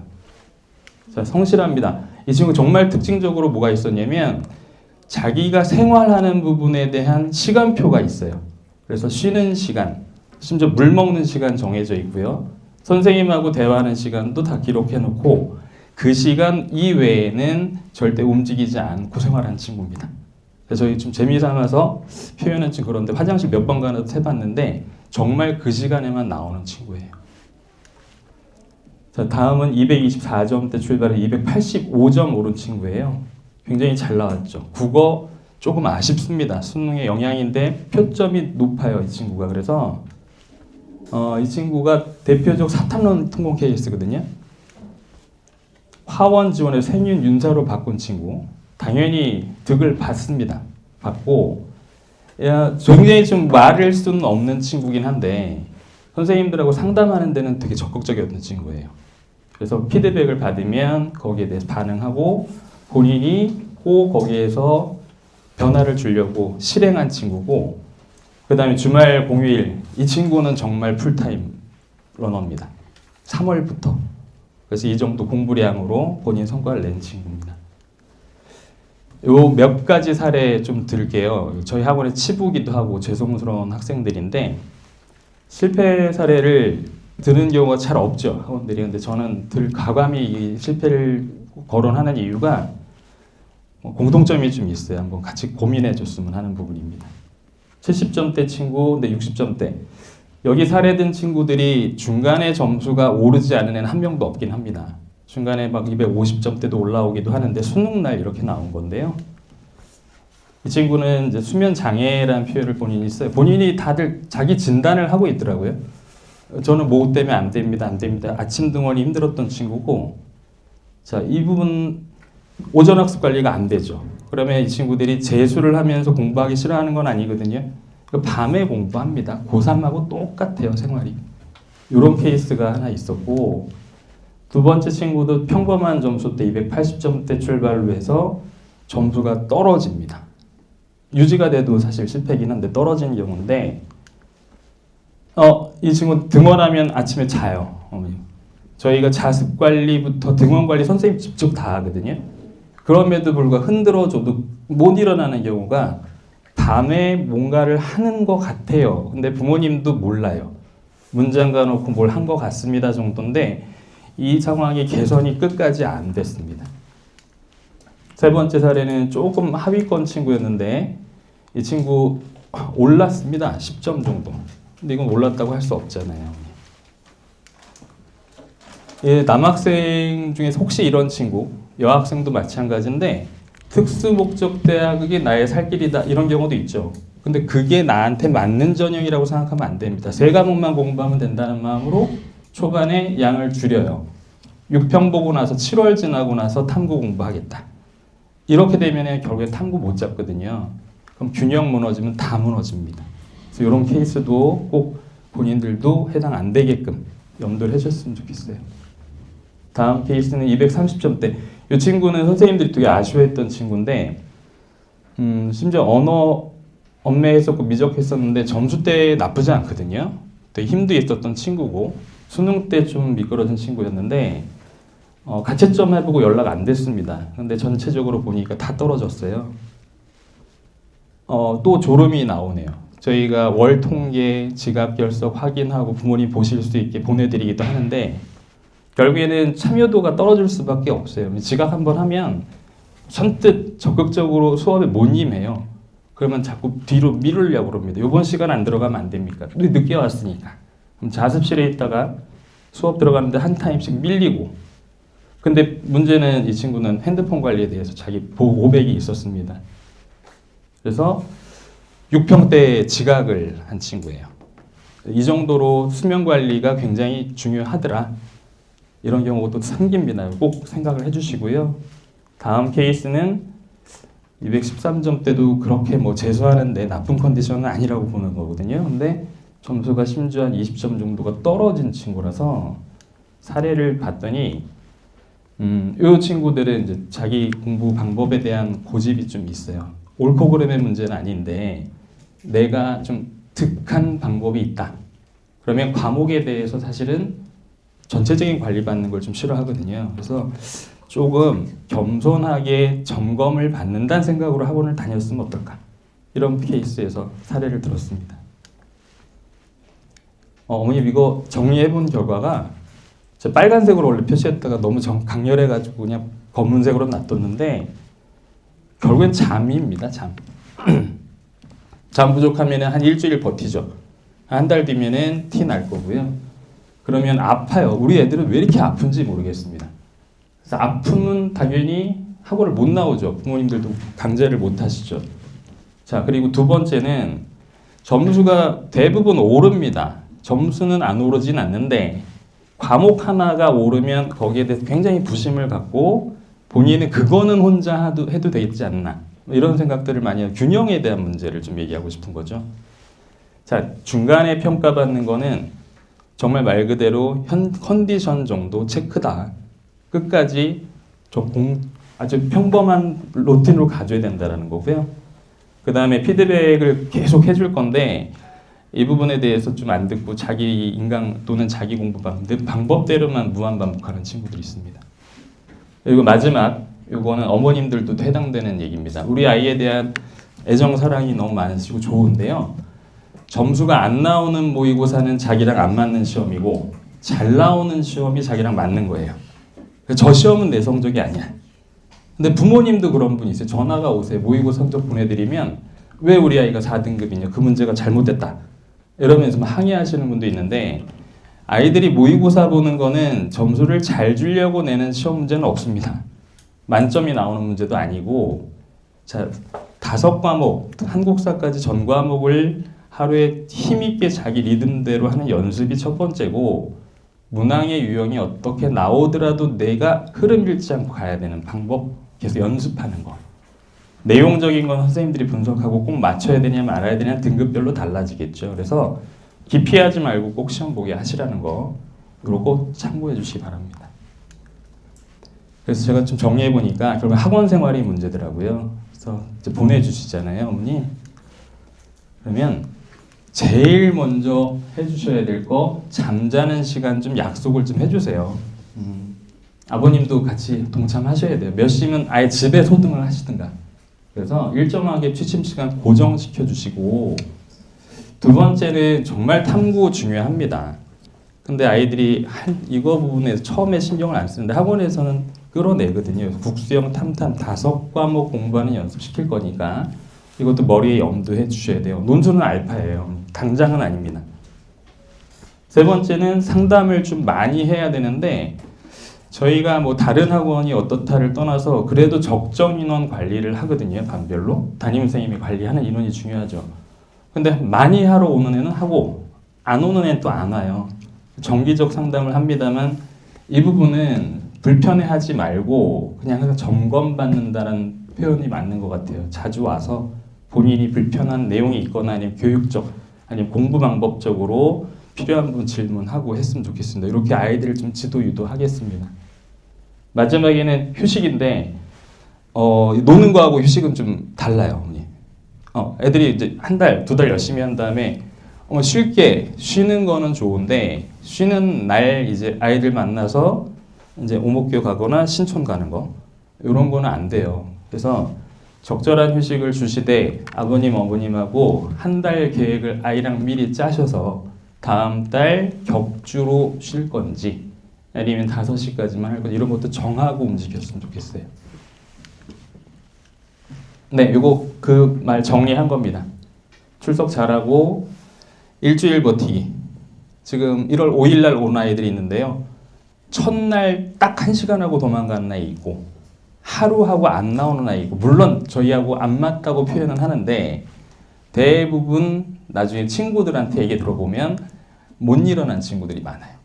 S2: 자, 성실합니다. 이 친구 정말 특징적으로 뭐가 있었냐면 자기가 생활하는 부분에 대한 시간표가 있어요. 그래서 쉬는 시간, 심지어 물 먹는 시간 정해져 있고요. 선생님하고 대화하는 시간도 다 기록해 놓고 그 시간 이외에는 절대 움직이지 않고 생활하는 친구입니다. 그래서 저희 좀 재미삼아서 표현은 좀 그런데 화장실 몇 번 가도 해봤는데 정말 그 시간에만 나오는 친구예요. 자, 다음은 224점대 출발해 285점 오른 친구예요. 굉장히 잘 나왔죠. 국어 조금 아쉽습니다. 수능의 영향인데 표점이 높아요, 이 친구가. 그래서 이 친구가 대표적 사탐론 통공 케이스거든요. 화원 지원을 생윤 윤사로 바꾼 친구. 당연히 득을 받습니다. 받고 굉장히 좀 말할 수는 없는 친구긴 한데 선생님들하고 상담하는 데는 되게 적극적이었던 친구예요. 그래서 피드백을 받으면 거기에 대해서 반응하고 본인이 꼭 거기에서 변화를 주려고 실행한 친구고 그 다음에 주말 공휴일 이 친구는 정말 풀타임 러너입니다. 3월부터. 그래서 이 정도 공부량으로 본인 성과를 낸 친구입니다. 요 몇 가지 사례 좀 들게요. 저희 학원에 치부기도 하고 죄송스러운 학생들인데 실패 사례를 들은 경우가 잘 없죠, 학원들이. 근데 저는 과감히 이 실패를 거론하는 이유가 공통점이 좀 있어요. 한번 같이 고민해 줬으면 하는 부분입니다. 70점대 친구, 근데 60점대. 여기 사례된 친구들이 중간에 점수가 오르지 않은 애는 한 명도 없긴 합니다. 중간에 막 250점대도 올라오기도 하는데 수능날 이렇게 나온 건데요. 이 친구는 이제 수면 장애라는 표현을 본인이 써요. 본인이 다들 자기 진단을 하고 있더라고요. 저는 뭐 때문에 안 됩니다, 안 됩니다. 아침 등원이 힘들었던 친구고, 자, 이 부분 오전 학습 관리가 안 되죠. 그러면 이 친구들이 재수를 하면서 공부하기 싫어하는 건 아니거든요. 밤에 공부합니다. 고3하고 똑같아요, 생활이. 이런 케이스가 하나 있었고, 두 번째 친구도 평범한 점수대 280점대 출발로 해서 점수가 떨어집니다. 유지가 돼도 사실 실패긴 한데 떨어지는 경우인데, 이 친구 등원하면 아침에 자요. 저희가 자습 관리부터 등원 관리 선생님 직접 다 하거든요. 그럼에도 불구하고 흔들어줘도 못 일어나는 경우가 밤에 뭔가를 하는 것 같아요. 근데 부모님도 몰라요. 문 잠가 놓고 뭘 한 것 같습니다 정도인데 이 상황이 개선이 끝까지 안 됐습니다. 세 번째 사례는 조금 하위권 친구였는데 이 친구 올랐습니다. 10점 정도. 근데 이건 올랐다고 할 수 없잖아요. 예, 남학생 중에서 혹시 이런 친구, 여학생도 마찬가지인데 특수 목적 대학이 나의 살 길이다 이런 경우도 있죠. 근데 그게 나한테 맞는 전형이라고 생각하면 안 됩니다. 3과목만 공부하면 된다는 마음으로 초반에 양을 줄여요. 6평 보고 나서 7월 지나고 나서 탐구 공부하겠다. 이렇게 되면 결국에 탐구 못 잡거든요. 그럼 균형 무너지면 다 무너집니다. 그래서 이런 케이스도 꼭 본인들도 해당 안 되게끔 염두를 해줬으면 좋겠어요. 다음 케이스는 230점대. 이 친구는 선생님들이 되게 아쉬워했던 친구인데 심지어 언어 엄매했었고 미적했었는데 점수 때 나쁘지 않거든요. 되게 힘도 있었던 친구고 수능 때 좀 미끄러진 친구였는데 가채점 해보고 연락 안 됐습니다. 근데 전체적으로 보니까 다 떨어졌어요. 또 졸음이 나오네요. 저희가 월 통계, 지갑 결석 확인하고 부모님 보실 수 있게 보내드리기도 하는데 결국에는 참여도가 떨어질 수밖에 없어요. 지각 한번 하면 선뜻 적극적으로 수업에 못 임해요. 그러면 자꾸 뒤로 미루려고 그럽니다. 이번 시간 안 들어가면 안 됩니까? 우리 늦게 왔으니까. 그럼 자습실에 있다가 수업 들어가는데 한 타임씩 밀리고. 근데 문제는 이 친구는 핸드폰 관리에 대해서 자기 고백이 있었습니다. 그래서 6평대 지각을 한 친구예요. 이 정도로 수면 관리가 굉장히 중요하더라. 이런 경우도 생깁니다. 꼭 생각을 해주시고요. 다음 케이스는 213점대도 그렇게 뭐 재수하는데 나쁜 컨디션은 아니라고 보는 거거든요. 근데 점수가 심지어 한 20점 정도가 떨어진 친구라서 사례를 봤더니 이 친구들은 이제 자기 공부 방법에 대한 고집이 좀 있어요. 옳고 그름의 문제는 아닌데 내가 좀 득한 방법이 있다. 그러면 과목에 대해서 사실은 전체적인 관리받는 걸 좀 싫어하거든요. 그래서 조금 겸손하게 점검을 받는다는 생각으로 학원을 다녔으면 어떨까? 이런 케이스에서 사례를 들었습니다. 어머님 이거 정리해본 결과가 제가 빨간색으로 원래 표시했다가 너무 강렬해가지고 그냥 검은색으로 놔뒀는데 결국엔 잠입니다. 잠. 잠 부족하면 한 일주일 버티죠. 한 달 뒤면은 티 날 거고요. 그러면 아파요. 우리 애들은 왜 이렇게 아픈지 모르겠습니다. 그래서 아프면 당연히 학원을 못 나오죠. 부모님들도 강제를 못 하시죠. 자, 그리고 두 번째는 점수가 대부분 오릅니다. 점수는 안 오르진 않는데 과목 하나가 오르면 거기에 대해서 굉장히 부심을 갖고 본인은 그거는 혼자 해도 되겠지 않나. 이런 생각들을 많이 해요. 균형에 대한 문제를 좀 얘기하고 싶은 거죠. 자, 중간에 평가받는 거는 정말 말 그대로 현 컨디션 정도 체크다. 끝까지 아주 평범한 루틴으로 가져야 된다는 거고요. 그 다음에 피드백을 계속 해줄 건데 이 부분에 대해서 좀 안 듣고 자기 인강 또는 자기 공부 방법대로만 무한 반복하는 친구들이 있습니다. 그리고 마지막 요거는 어머님들도 해당되는 얘기입니다. 우리 아이에 대한 애정 사랑이 너무 많으시고 좋은데요. 점수가 안 나오는 모의고사는 자기랑 안 맞는 시험이고 잘 나오는 시험이 자기랑 맞는 거예요. 저 시험은 내 성적이 아니야. 근데 부모님도 그런 분이 있어요. 전화가 오세요. 모의고사 성적 보내드리면 왜 우리 아이가 4등급이냐? 그 문제가 잘못됐다. 이러면서 막 항의하시는 분도 있는데 아이들이 모의고사 보는 거는 점수를 잘 주려고 내는 시험 문제는 없습니다. 만점이 나오는 문제도 아니고 자 5과목, 한국사까지 전 과목을 하루에 힘있게 자기 리듬대로 하는 연습이 첫 번째고 문항의 유형이 어떻게 나오더라도 내가 흐름 잃지 않고 가야 되는 방법 계속 연습하는 거. 내용적인 건 선생님들이 분석하고 꼭 맞춰야 되냐 말아야 되냐 등급별로 달라지겠죠. 그래서 기피하지 말고 꼭 시험 보게 하시라는 거 그러고 참고해 주시기 바랍니다. 그래서 제가 좀 정리해 보니까 결국 학원 생활이 문제더라고요. 그래서 이제 보내주시잖아요, 어머니. 그러면 제일 먼저 해주셔야 될 거 잠자는 시간 좀 약속을 좀 해주세요. 아버님도 같이 동참하셔야 돼요. 몇 시면 아예 집에 소등을 하시든가. 그래서 일정하게 취침 시간 고정시켜 주시고 두 번째는 정말 탐구 중요합니다. 근데 아이들이 이거 부분에서 처음에 신경을 안 쓰는데 학원에서는 끌어내거든요. 국수형 탐탐 5과목 공부하는 연습 시킬 거니까 이것도 머리에 염두해 주셔야 돼요. 논술은 알파예요. 당장은 아닙니다. 세 번째는 상담을 좀 많이 해야 되는데 저희가 뭐 다른 학원이 어떻다를 떠나서 그래도 적정 인원 관리를 하거든요. 반별로. 담임선생님이 관리하는 인원이 중요하죠. 근데 많이 하러 오는 애는 하고 안 오는 애는 또 안 와요. 정기적 상담을 합니다만 이 부분은 불편해하지 말고 그냥 항상 점검받는다는 표현이 맞는 것 같아요. 자주 와서 본인이 불편한 내용이 있거나 아니면 교육적 아니면 공부 방법적으로 필요한 부분 질문하고 했으면 좋겠습니다. 이렇게 아이들을 좀 지도 유도하겠습니다. 마지막에는 휴식인데 노는 거하고 휴식은 좀 달라요. 어머니. 애들이 이제 한 달, 2달 열심히 한 다음에 쉴게 쉬는 거는 좋은데 쉬는 날 이제 아이들 만나서 이제 오목교 가거나 신촌 가는 거 이런 거는 안 돼요. 그래서 적절한 휴식을 주시되 아버님 어머님하고 한 달 계획을 아이랑 미리 짜셔서 다음 달 격주로 쉴 건지 아니면 5시까지만 할 건지 이런 것도 정하고 움직였으면 좋겠어요. 네, 요거 그 말 정리한 겁니다. 출석 잘하고 일주일 버티기. 지금 1월 5일 날 온 아이들이 있는데요. 첫날 딱 1시간 하고 도망가는 아이 있고 하루 하고 안 나오는 아이 있고 물론 저희하고 안 맞다고 표현은 하는데 대부분 나중에 친구들한테 얘기 들어보면 못 일어난 친구들이 많아요.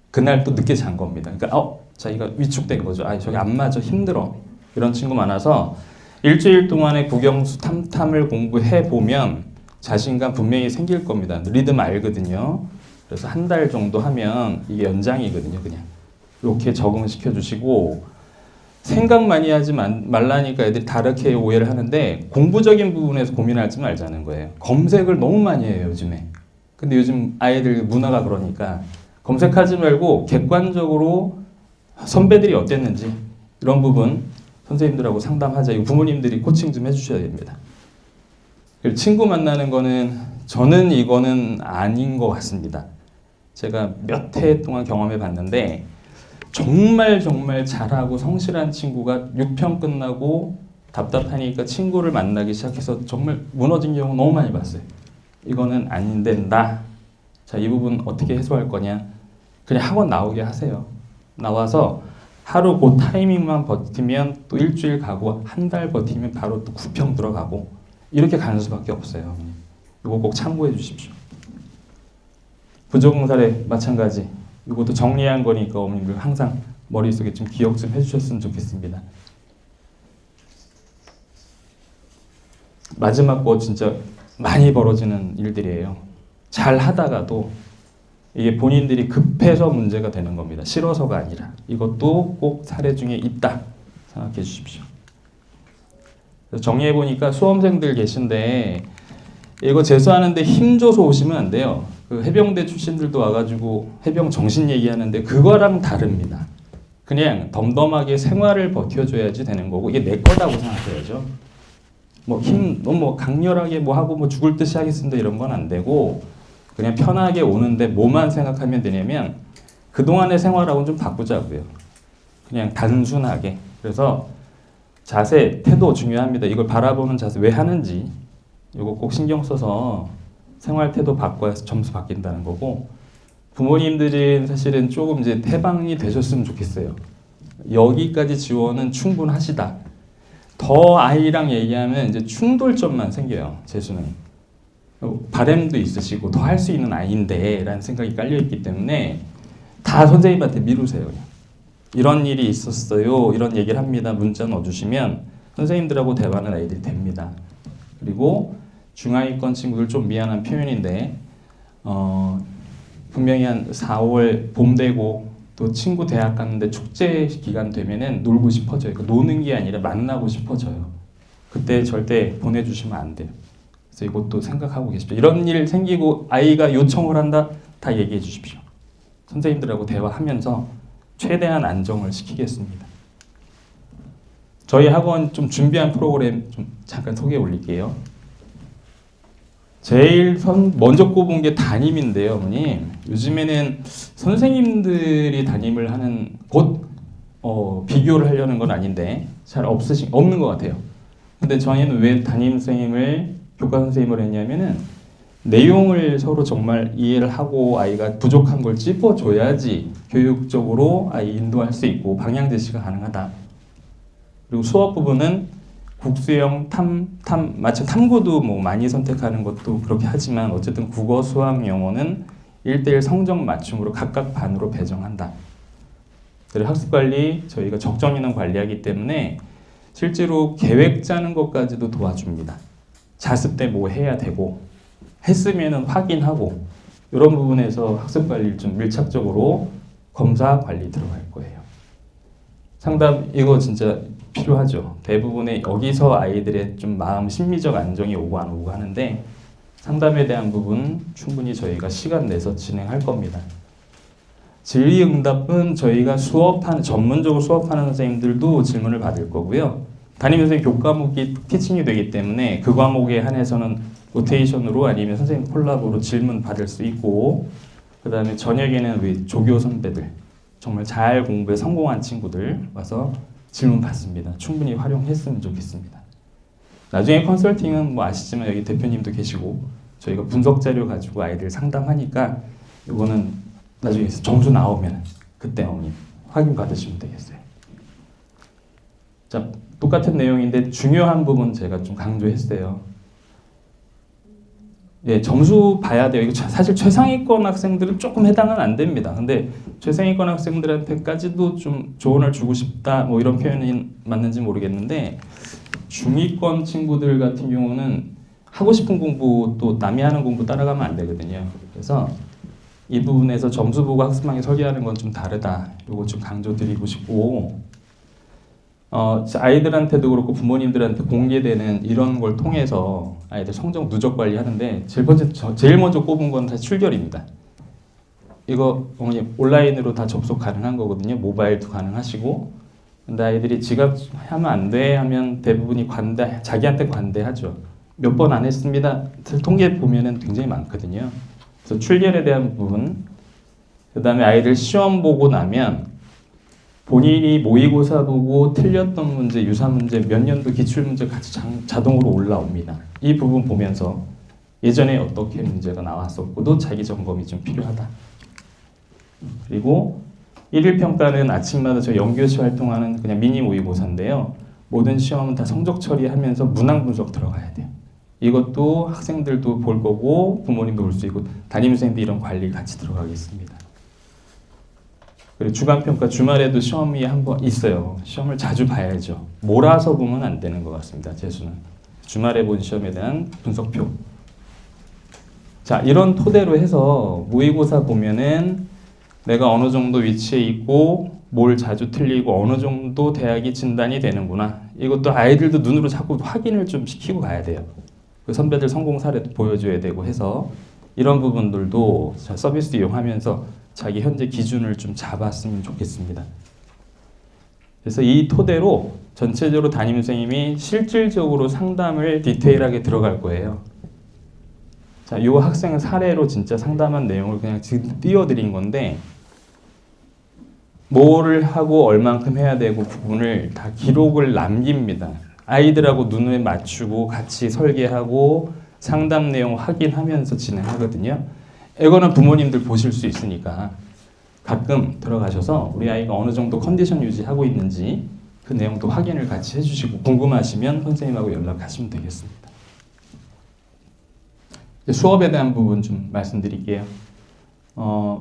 S2: 그날 또 늦게 잔 겁니다. 그러니까 자기가 위축된 거죠. 저기 안 맞아 힘들어 이런 친구 많아서 일주일 동안의 국영수 탐탐을 공부해 보면 자신감 분명히 생길 겁니다. 리듬 알거든요. 그래서 한 달 정도 하면 이게 연장이거든요. 그냥 이렇게 적응시켜 주시고 생각 많이 하지 말라니까 애들이 다르게 오해를 하는데 공부적인 부분에서 고민하지 말자는 거예요. 검색을 너무 많이 해요 요즘에. 근데 요즘 아이들 문화가 그러니까 검색하지 말고 객관적으로 선배들이 어땠는지 이런 부분 선생님들하고 상담하자. 이거 부모님들이 코칭 좀 해주셔야 됩니다. 그리고 친구 만나는 거는 저는 이거는 아닌 것 같습니다. 제가 몇 해 동안 경험해 봤는데 정말 잘하고 성실한 친구가 6편 끝나고 답답하니까 친구를 만나기 시작해서 정말 무너진 경우 너무 많이 봤어요. 이거는 안 된다. 자, 이 부분 어떻게 해소할 거냐? 그냥 학원 나오게 하세요. 나와서 하루 그 타이밍만 버티면 또 일주일 가고 한 달 버티면 바로 또 9평 들어가고 이렇게 가는 수밖에 없어요. 이거 꼭 참고해 주십시오. 부적응 사례 마찬가지. 이것도 정리한 거니까 어머님들 항상 머릿속에 좀 기억 좀 해주셨으면 좋겠습니다. 마지막 거 진짜 많이 벌어지는 일들이에요. 잘 하다가도 이게 본인들이 급해서 문제가 되는 겁니다. 싫어서가 아니라. 이것도 꼭 사례 중에 있다 생각해 주십시오. 정리해 보니까 수험생들 계신데 이거 재수하는데 힘줘서 오시면 안 돼요. 그 해병대 출신들도 와가지고 해병 정신 얘기하는데 그거랑 다릅니다. 그냥 덤덤하게 생활을 버텨줘야지 되는 거고 이게 내 거다고 생각해야죠. 너무 강렬하게 뭐 하고 뭐 죽을 듯이 하겠습니다 이런 건 안 되고 그냥 편하게 오는데 뭐만 생각하면 되냐면 그동안의 생활하고는 좀 바꾸자고요. 그냥 단순하게. 그래서 자세, 태도 중요합니다. 이걸 바라보는 자세 왜 하는지 이거 꼭 신경 써서 생활 태도 바꿔야 점수 바뀐다는 거고 부모님들은 사실은 조금 이제 해방이 되셨으면 좋겠어요. 여기까지 지원은 충분하시다. 더 아이랑 얘기하면 이제 충돌점만 생겨요. 재수는 바램도 있으시고 더 할 수 있는 아이인데라는 생각이 깔려 있기 때문에 다 선생님한테 미루세요. 그냥. 이런 일이 있었어요. 이런 얘기를 합니다. 문자 넣어주시면 선생님들하고 대화는 아이들이 됩니다. 그리고 중하위권 친구들 좀 미안한 표현인데 분명히 한 4월 봄 되고 또 친구 대학 갔는데 축제 기간 되면은 놀고 싶어져요. 그러니까 노는 게 아니라 만나고 싶어져요. 그때 절대 보내주시면 안 돼요. 그래서 이것도 생각하고 계십시오. 이런 일 생기고 아이가 요청을 한다 다 얘기해 주십시오. 선생님들하고 대화하면서 최대한 안정을 시키겠습니다. 저희 학원 좀 준비한 프로그램 좀 잠깐 소개해 올릴게요. 제일 먼저 꼽은 게 담임인데요, 어머님. 요즘에는 선생님들이 담임을 하는 비교를 하려는 건 아닌데 잘 없는 것 같아요. 근데 저희는 왜 담임 선생님을 교과 선생님을 했냐면은 내용을 서로 정말 이해를 하고 아이가 부족한 걸 짚어줘야지 교육적으로 아이 인도할 수 있고 방향 제시가 가능하다. 그리고 수업 부분은 국수형, 마치 탐구도 뭐 많이 선택하는 것도 그렇게 하지만 어쨌든 국어, 수학, 영어는 1대1 성적 맞춤으로 각각 반으로 배정한다. 그리고 학습관리 저희가 적정 인원 관리하기 때문에 실제로 계획 짜는 것까지도 도와줍니다. 자습 때 뭐 해야 되고 했으면은 확인하고 이런 부분에서 학습관리를 좀 밀착적으로 검사 관리 들어갈 거예요. 상담 이거 진짜 필요하죠. 대부분의 여기서 아이들의 좀 마음 심리적 안정이 오고 안 오고 하는데 상담에 대한 부분 충분히 저희가 시간 내서 진행할 겁니다. 질의응답은 저희가 전문적으로 수업하는 선생님들도 질문을 받을 거고요. 담임 선생님 교과목이 티칭이 되기 때문에 그 과목에 한해서는 로테이션으로 아니면 선생님 콜라보로 질문 받을 수 있고 그 다음에 저녁에는 우리 조교 선배들 정말 잘 공부에 성공한 친구들 와서 질문 받습니다. 충분히 활용했으면 좋겠습니다. 나중에 컨설팅은 뭐 아시지만 여기 대표님도 계시고 저희가 분석 자료 가지고 아이들 상담하니까 이거는 나중에 점수 나오면 그때 어머니 확인 받으시면 되겠어요. 자, 똑같은 내용인데 중요한 부분 제가 좀 강조했어요. 예, 점수 봐야 돼요. 이거 사실 최상위권 학생들은 조금 해당은 안 됩니다. 근데 최상위권 학생들한테까지도 좀 조언을 주고 싶다 뭐 이런 표현이 맞는지 모르겠는데 중위권 친구들 같은 경우는 하고 싶은 공부 또 남이 하는 공부 따라가면 안 되거든요. 그래서 이 부분에서 점수 보고 학습방에 설계하는 건 좀 다르다. 이거 좀 강조드리고 싶고 아이들한테도 그렇고 부모님들한테 공개되는 이런 걸 통해서 아이들 성적 누적 관리하는데 제일 먼저 꼽은 건 사실 출결입니다. 이거 어머니 온라인으로 다 접속 가능한 거거든요. 모바일도 가능하시고 근데 아이들이 지각하면 안 돼 하면 대부분이 자기한테 관대하죠. 몇 번 안 했습니다. 통계 보면은 굉장히 많거든요. 그래서 출결에 대한 부분 그 다음에 아이들 시험 보고 나면 본인이 모의고사 보고 틀렸던 문제, 유사 문제, 몇 년도 기출문제 같이 자동으로 올라옵니다. 이 부분 보면서 예전에 어떻게 문제가 나왔었고도 자기 점검이 좀 필요하다. 그리고 1일 평가는 아침마다 저 연교시 활동하는 그냥 미니 모의고사인데요. 모든 시험은 다 성적 처리하면서 문항 분석 들어가야 돼요. 이것도 학생들도 볼 거고 부모님도 볼 수 있고 담임선생님도 이런 관리 같이 들어가겠습니다. 그리고 주간평가 주말에도 시험이 한 번 있어요. 시험을 자주 봐야죠. 몰아서 보면 안 되는 것 같습니다. 재수는. 주말에 본 시험에 대한 분석표. 자, 이런 토대로 해서 모의고사 보면은 내가 어느 정도 위치에 있고 뭘 자주 틀리고 어느 정도 대학이 진단이 되는구나. 이것도 아이들도 눈으로 자꾸 확인을 좀 시키고 가야 돼요. 그 선배들 성공 사례도 보여줘야 되고 해서 이런 부분들도 서비스 이용하면서 자기 현재 기준을 좀 잡았으면 좋겠습니다. 그래서 이 토대로 전체적으로 담임 선생님이 실질적으로 상담을 디테일하게 들어갈 거예요. 자, 이 학생은 사례로 진짜 상담한 내용을 그냥 지금 띄워드린 건데 뭐를 하고 얼만큼 해야 되고 부분을 다 기록을 남깁니다. 아이들하고 눈에 맞추고 같이 설계하고 상담 내용 확인하면서 진행하거든요. 이거는 부모님들 보실 수 있으니까 가끔 들어가셔서 우리 아이가 어느 정도 컨디션 유지하고 있는지 그 내용도 확인을 같이 해주시고 궁금하시면 선생님하고 연락하시면 되겠습니다. 수업에 대한 부분 좀 말씀드릴게요.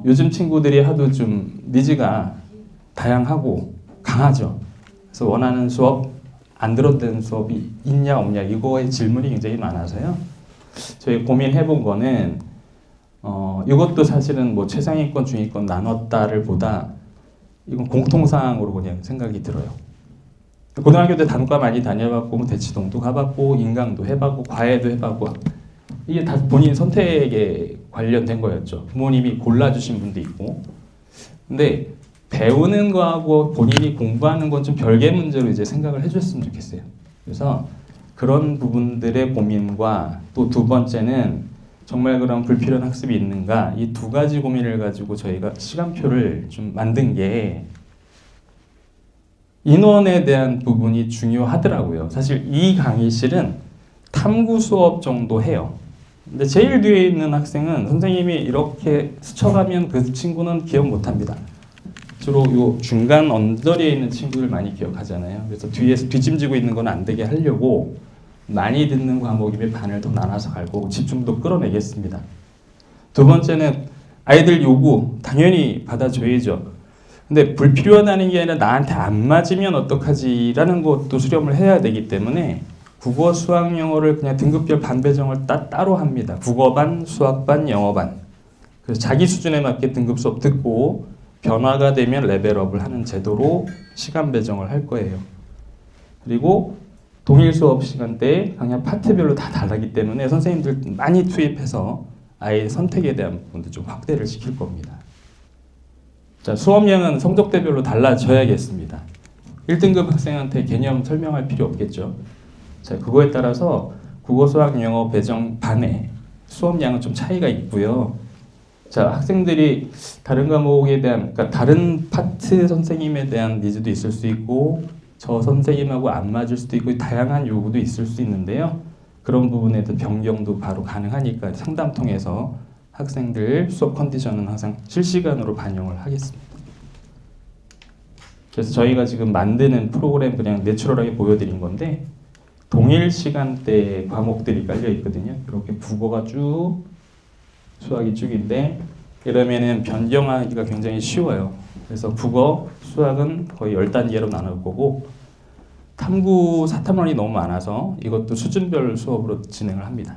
S2: 요즘 친구들이 하도 좀 니즈가 다양하고 강하죠. 그래서 원하는 수업, 안 들었던 수업이 있냐 없냐 이거의 질문이 굉장히 많아서요. 저희 고민해본 거는 이것도 사실은 뭐 최상위권, 중위권 나눴다를 보다 이건 공통사항으로 그냥 생각이 들어요. 고등학교 때 단과 많이 다녀봤고 대치동도 가봤고 인강도 해봤고 과외도 해봤고 이게 다 본인 선택에 관련된 거였죠. 부모님이 골라주신 분도 있고. 근데 배우는 거하고 본인이 공부하는 건 좀 별개 문제로 이제 생각을 해줬으면 좋겠어요. 그래서 그런 부분들의 고민과 또 두 번째는 정말 그런 불필요한 학습이 있는가 이 두 가지 고민을 가지고 저희가 시간표를 좀 만든 게 인원에 대한 부분이 중요하더라고요. 사실 이 강의실은 탐구 수업 정도 해요. 근데 제일 뒤에 있는 학생은 선생님이 이렇게 스쳐가면 그 친구는 기억 못합니다. 주로 요 중간 언저리에 있는 친구들 많이 기억하잖아요. 그래서 뒤에서 뒤짐지고 있는 건 안 되게 하려고 많이 듣는 과목이면 반을 더 나눠서 갈 거고 집중도 끌어내겠습니다. 두 번째는 아이들 요구 당연히 받아줘야죠. 근데 불필요하다는 게 아니라 나한테 안 맞으면 어떡하지라는 것도 수렴을 해야 되기 때문에 국어, 수학, 영어를 그냥 등급별 반 배정을 따로 합니다. 국어반, 수학반, 영어반. 그래서 자기 수준에 맞게 등급 수업 듣고 변화가 되면 레벨업을 하는 제도로 시간 배정을 할 거예요. 그리고 동일 수업 시간대에 강연 파트별로 다 다르기 때문에 선생님들 많이 투입해서 아이의 선택에 대한 부분도 좀 확대를 시킬 겁니다. 자, 수업량은 성적대별로 달라져야겠습니다. 1등급 학생한테 개념 설명할 필요 없겠죠. 자, 그거에 따라서 국어, 수학, 영어 배정 반에 수업량은 좀 차이가 있고요. 자, 학생들이 다른 과목에 대한, 그러니까 다른 파트 선생님에 대한 니즈도 있을 수 있고 저 선생님하고 안 맞을 수도 있고 다양한 요구도 있을 수 있는데요. 그런 부분에 대한 변경도 바로 가능하니까 상담 통해서 학생들 수업 컨디션은 항상 실시간으로 반영을 하겠습니다. 그래서 저희가 지금 만드는 프로그램 그냥 내추럴하게 보여드린 건데 동일 시간대 과목들이 깔려 있거든요. 이렇게 국어가 쭉 수학이 쭉인데 이러면은 변경하기가 굉장히 쉬워요. 그래서 국어, 수학은 거의 10단계로 나눌 거고 탐구 사탐론이 너무 많아서 이것도 수준별 수업으로 진행을 합니다.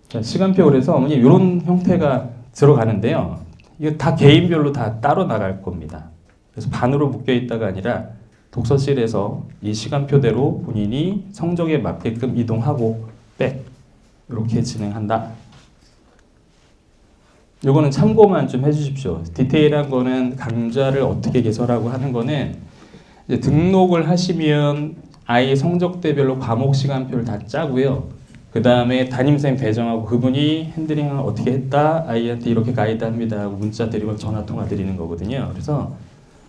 S2: 자, 시간표 그래서 어머니 이런 형태가 들어가는데요. 이거 다 개인별로 다 따로 나갈 겁니다. 그래서 반으로 묶여 있다가 아니라 독서실에서 이 시간표대로 본인이 성적에 맞게끔 이동하고 백 이렇게 진행한다. 요거는 참고만 좀 해주십시오. 디테일한 거는 강좌를 어떻게 개설하고 하는 거는 이제 등록을 하시면 아이 성적대별로 과목 시간표를 다 짜고요. 그 다음에 담임선생님 배정하고 그분이 핸들링을 어떻게 했다 아이한테 이렇게 가이드합니다 하고 문자 드리면 전화통화 드리는 거거든요. 그래서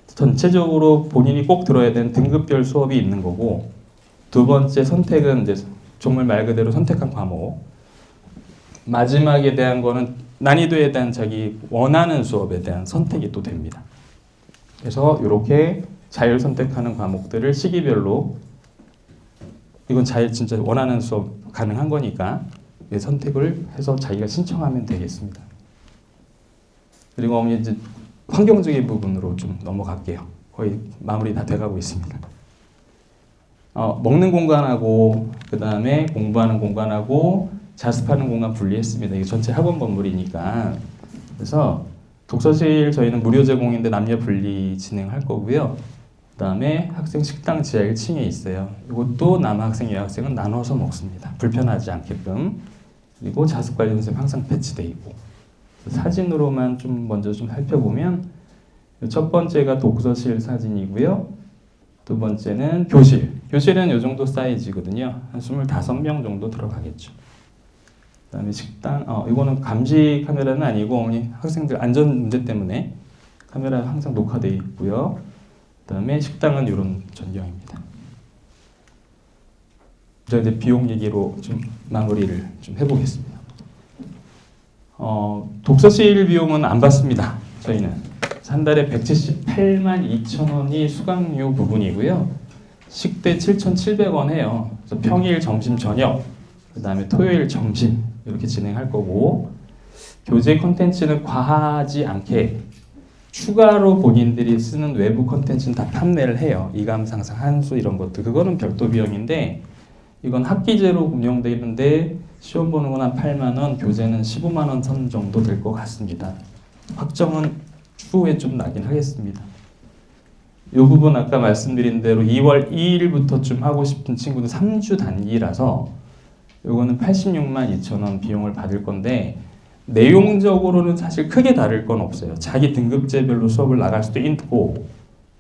S2: 전체적으로 본인이 꼭 들어야 되는 등급별 수업이 있는 거고 두 번째 선택은 이제 정말 말 그대로 선택한 과목 마지막에 대한 거는 난이도에 대한 자기 원하는 수업에 대한 선택이 또 됩니다. 그래서 이렇게 자율 선택하는 과목들을 시기별로 이건 자율 진짜 원하는 수업 가능한 거니까 선택을 해서 자기가 신청하면 되겠습니다. 그리고 어머니 이제 환경적인 부분으로 좀 넘어갈게요. 거의 마무리 다 돼가고 있습니다. 먹는 공간하고 그 다음에 공부하는 공간하고 자습하는 공간 분리했습니다. 이게 전체 학원 건물이니까. 그래서 독서실 저희는 무료 제공인데 남녀 분리 진행할 거고요. 그 다음에 학생 식당 지하 1층에 있어요. 이것도 남학생, 여학생은 나눠서 먹습니다. 불편하지 않게끔. 그리고 자습관리 선생님 항상 배치돼 있고. 사진으로만 좀 먼저 좀 살펴보면 첫 번째가 독서실 사진이고요. 두 번째는 교실. 교실은 이 정도 사이즈거든요. 한 25명 정도 들어가겠죠. 그다음에 식당. 이거는 감시 카메라는 아니고 어머니 학생들 안전 문제 때문에 카메라 항상 녹화되어 있고요. 그다음에 식당은 이런 전경입니다. 자, 이제 비용 얘기로 좀 마무리를 좀 해보겠습니다. 독서실 비용은 안 받습니다. 저희는 한 달에 178만 2천 원이 수강료 부분이고요. 식대 7,700원 해요. 그래서 평일, 점심, 저녁, 그 다음에 토요일, 점심 이렇게 진행할 거고, 교재 콘텐츠는 과하지 않게 추가로 본인들이 쓰는 외부 콘텐츠는 다 판매를 해요. 이감, 상상, 한수 이런 것들. 그거는 별도 비용인데 이건 학기제로 운영되는데 시험 보는 건 한 8만 원, 교재는 15만 원 선 정도 될 것 같습니다. 확정은 추후에 좀 나긴 하겠습니다. 이 부분 아까 말씀드린 대로 2월 2일부터쯤 하고 싶은 친구는 3주 단기라서 이거는 86만 2천 원 비용을 받을 건데 내용적으로는 사실 크게 다를 건 없어요. 자기 등급제별로 수업을 나갈 수도 있고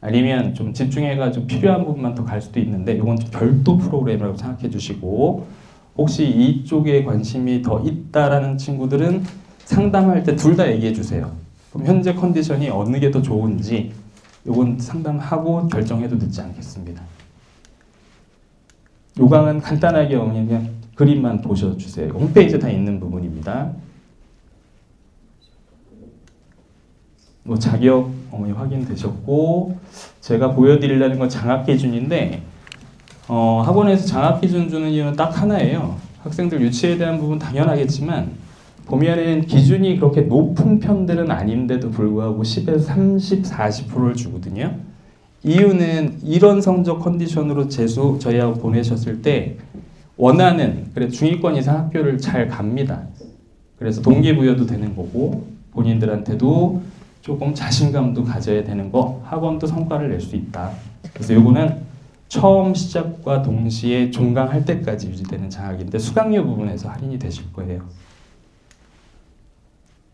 S2: 아니면 좀 집중해가지고 필요한 부분만 더 갈 수도 있는데 이건 좀 별도 프로그램이라고 생각해 주시고, 혹시 이쪽에 관심이 더 있다라는 친구들은 상담할 때 둘 다 얘기해 주세요. 그럼 현재 컨디션이 어느 게 더 좋은지 이건 상담하고 결정해도 늦지 않겠습니다. 요강은 간단하게 그냥 그림만 보셔주세요. 홈페이지에 다 있는 부분입니다. 뭐 자격 어머니 확인되셨고, 제가 보여드리려는 건 장학 기준인데 학원에서 장학 기준 주는 이유는 딱 하나예요. 학생들 유치에 대한 부분 당연하겠지만 보면은 기준이 그렇게 높은 편들은 아닌데도 불구하고 10에서 30, 40%를 주거든요. 이유는 이런 성적 컨디션으로 재수 저희하고 보내셨을 때 원하는 그래 중위권 이상 학교를 잘 갑니다. 그래서 동기부여도 되는 거고 본인들한테도 조금 자신감도 가져야 되는 거, 학원도 성과를 낼 수 있다. 그래서 요거는 처음 시작과 동시에 종강할 때까지 유지되는 장학인데 수강료 부분에서 할인이 되실 거예요.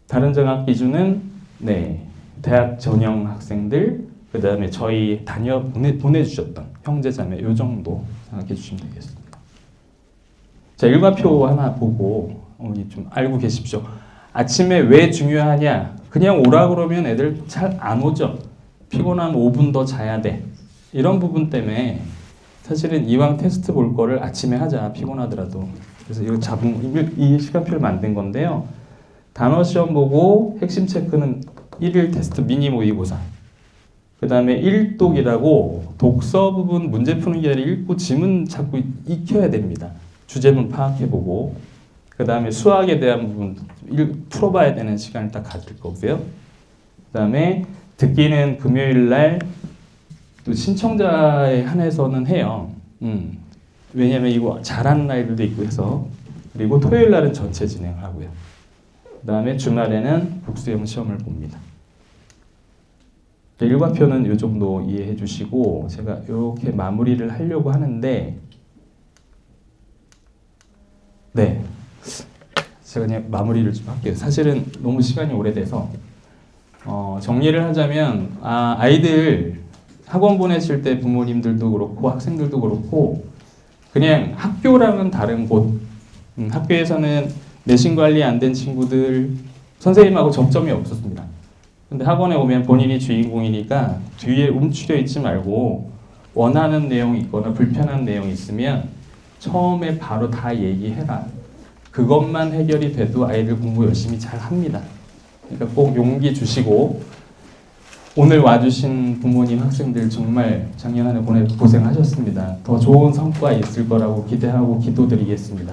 S2: 다른 장학 기준은 대학 전형 학생들, 그 다음에 저희 보내주셨던 형제자매 요 정도 생각해 주시면 되겠습니다. 자, 일과표 하나 보고 어머니 좀 알고 계십시오. 아침에 왜 중요하냐? 그냥 오라 그러면 애들 잘 안 오죠. 피곤하면 5분 더 자야 돼. 이런 부분 때문에 사실은 이왕 테스트 볼 거를 아침에 하자. 피곤하더라도. 그래서 이거 이 시간표를 만든 건데요. 단어 시험 보고 핵심 체크는 1일 테스트 미니 모의고사. 그 다음에 1독이라고 독서 부분 문제 푸는 게 아니라 읽고 지문 자꾸 익혀야 됩니다. 주제문 파악해보고. 그 다음에 수학에 대한 부분 풀어봐야 되는 시간을 딱 가질 거고요. 그 다음에 듣기는 금요일 날 또 신청자에 한해서는 해요. 왜냐면 이거 잘하는 아이들도 있고 해서. 그리고 토요일 날은 전체 진행을 하고요. 그 다음에 주말에는 복수형 시험을 봅니다. 일과표는 이 정도 이해해 주시고 제가 이렇게 마무리를 하려고 하는데 제가 그냥 마무리를 좀 할게요. 사실은 너무 시간이 오래돼서 정리를 하자면 아이들 학원 보내실 때 부모님들도 그렇고 학생들도 그렇고 그냥 학교랑은 다른 곳, 학교에서는 내신 관리 안 된 친구들 선생님하고 접점이 없었습니다. 근데 학원에 오면 본인이 주인공이니까 뒤에 움츠려 있지 말고 원하는 내용이 있거나 불편한 내용이 있으면 처음에 바로 다 얘기해라. 그것만 해결이 돼도 아이들 공부 열심히 잘 합니다. 그러니까 꼭 용기 주시고, 오늘 와주신 부모님, 학생들 정말 작년 한 해 고생하셨습니다. 더 좋은 성과 있을 거라고 기대하고 기도드리겠습니다.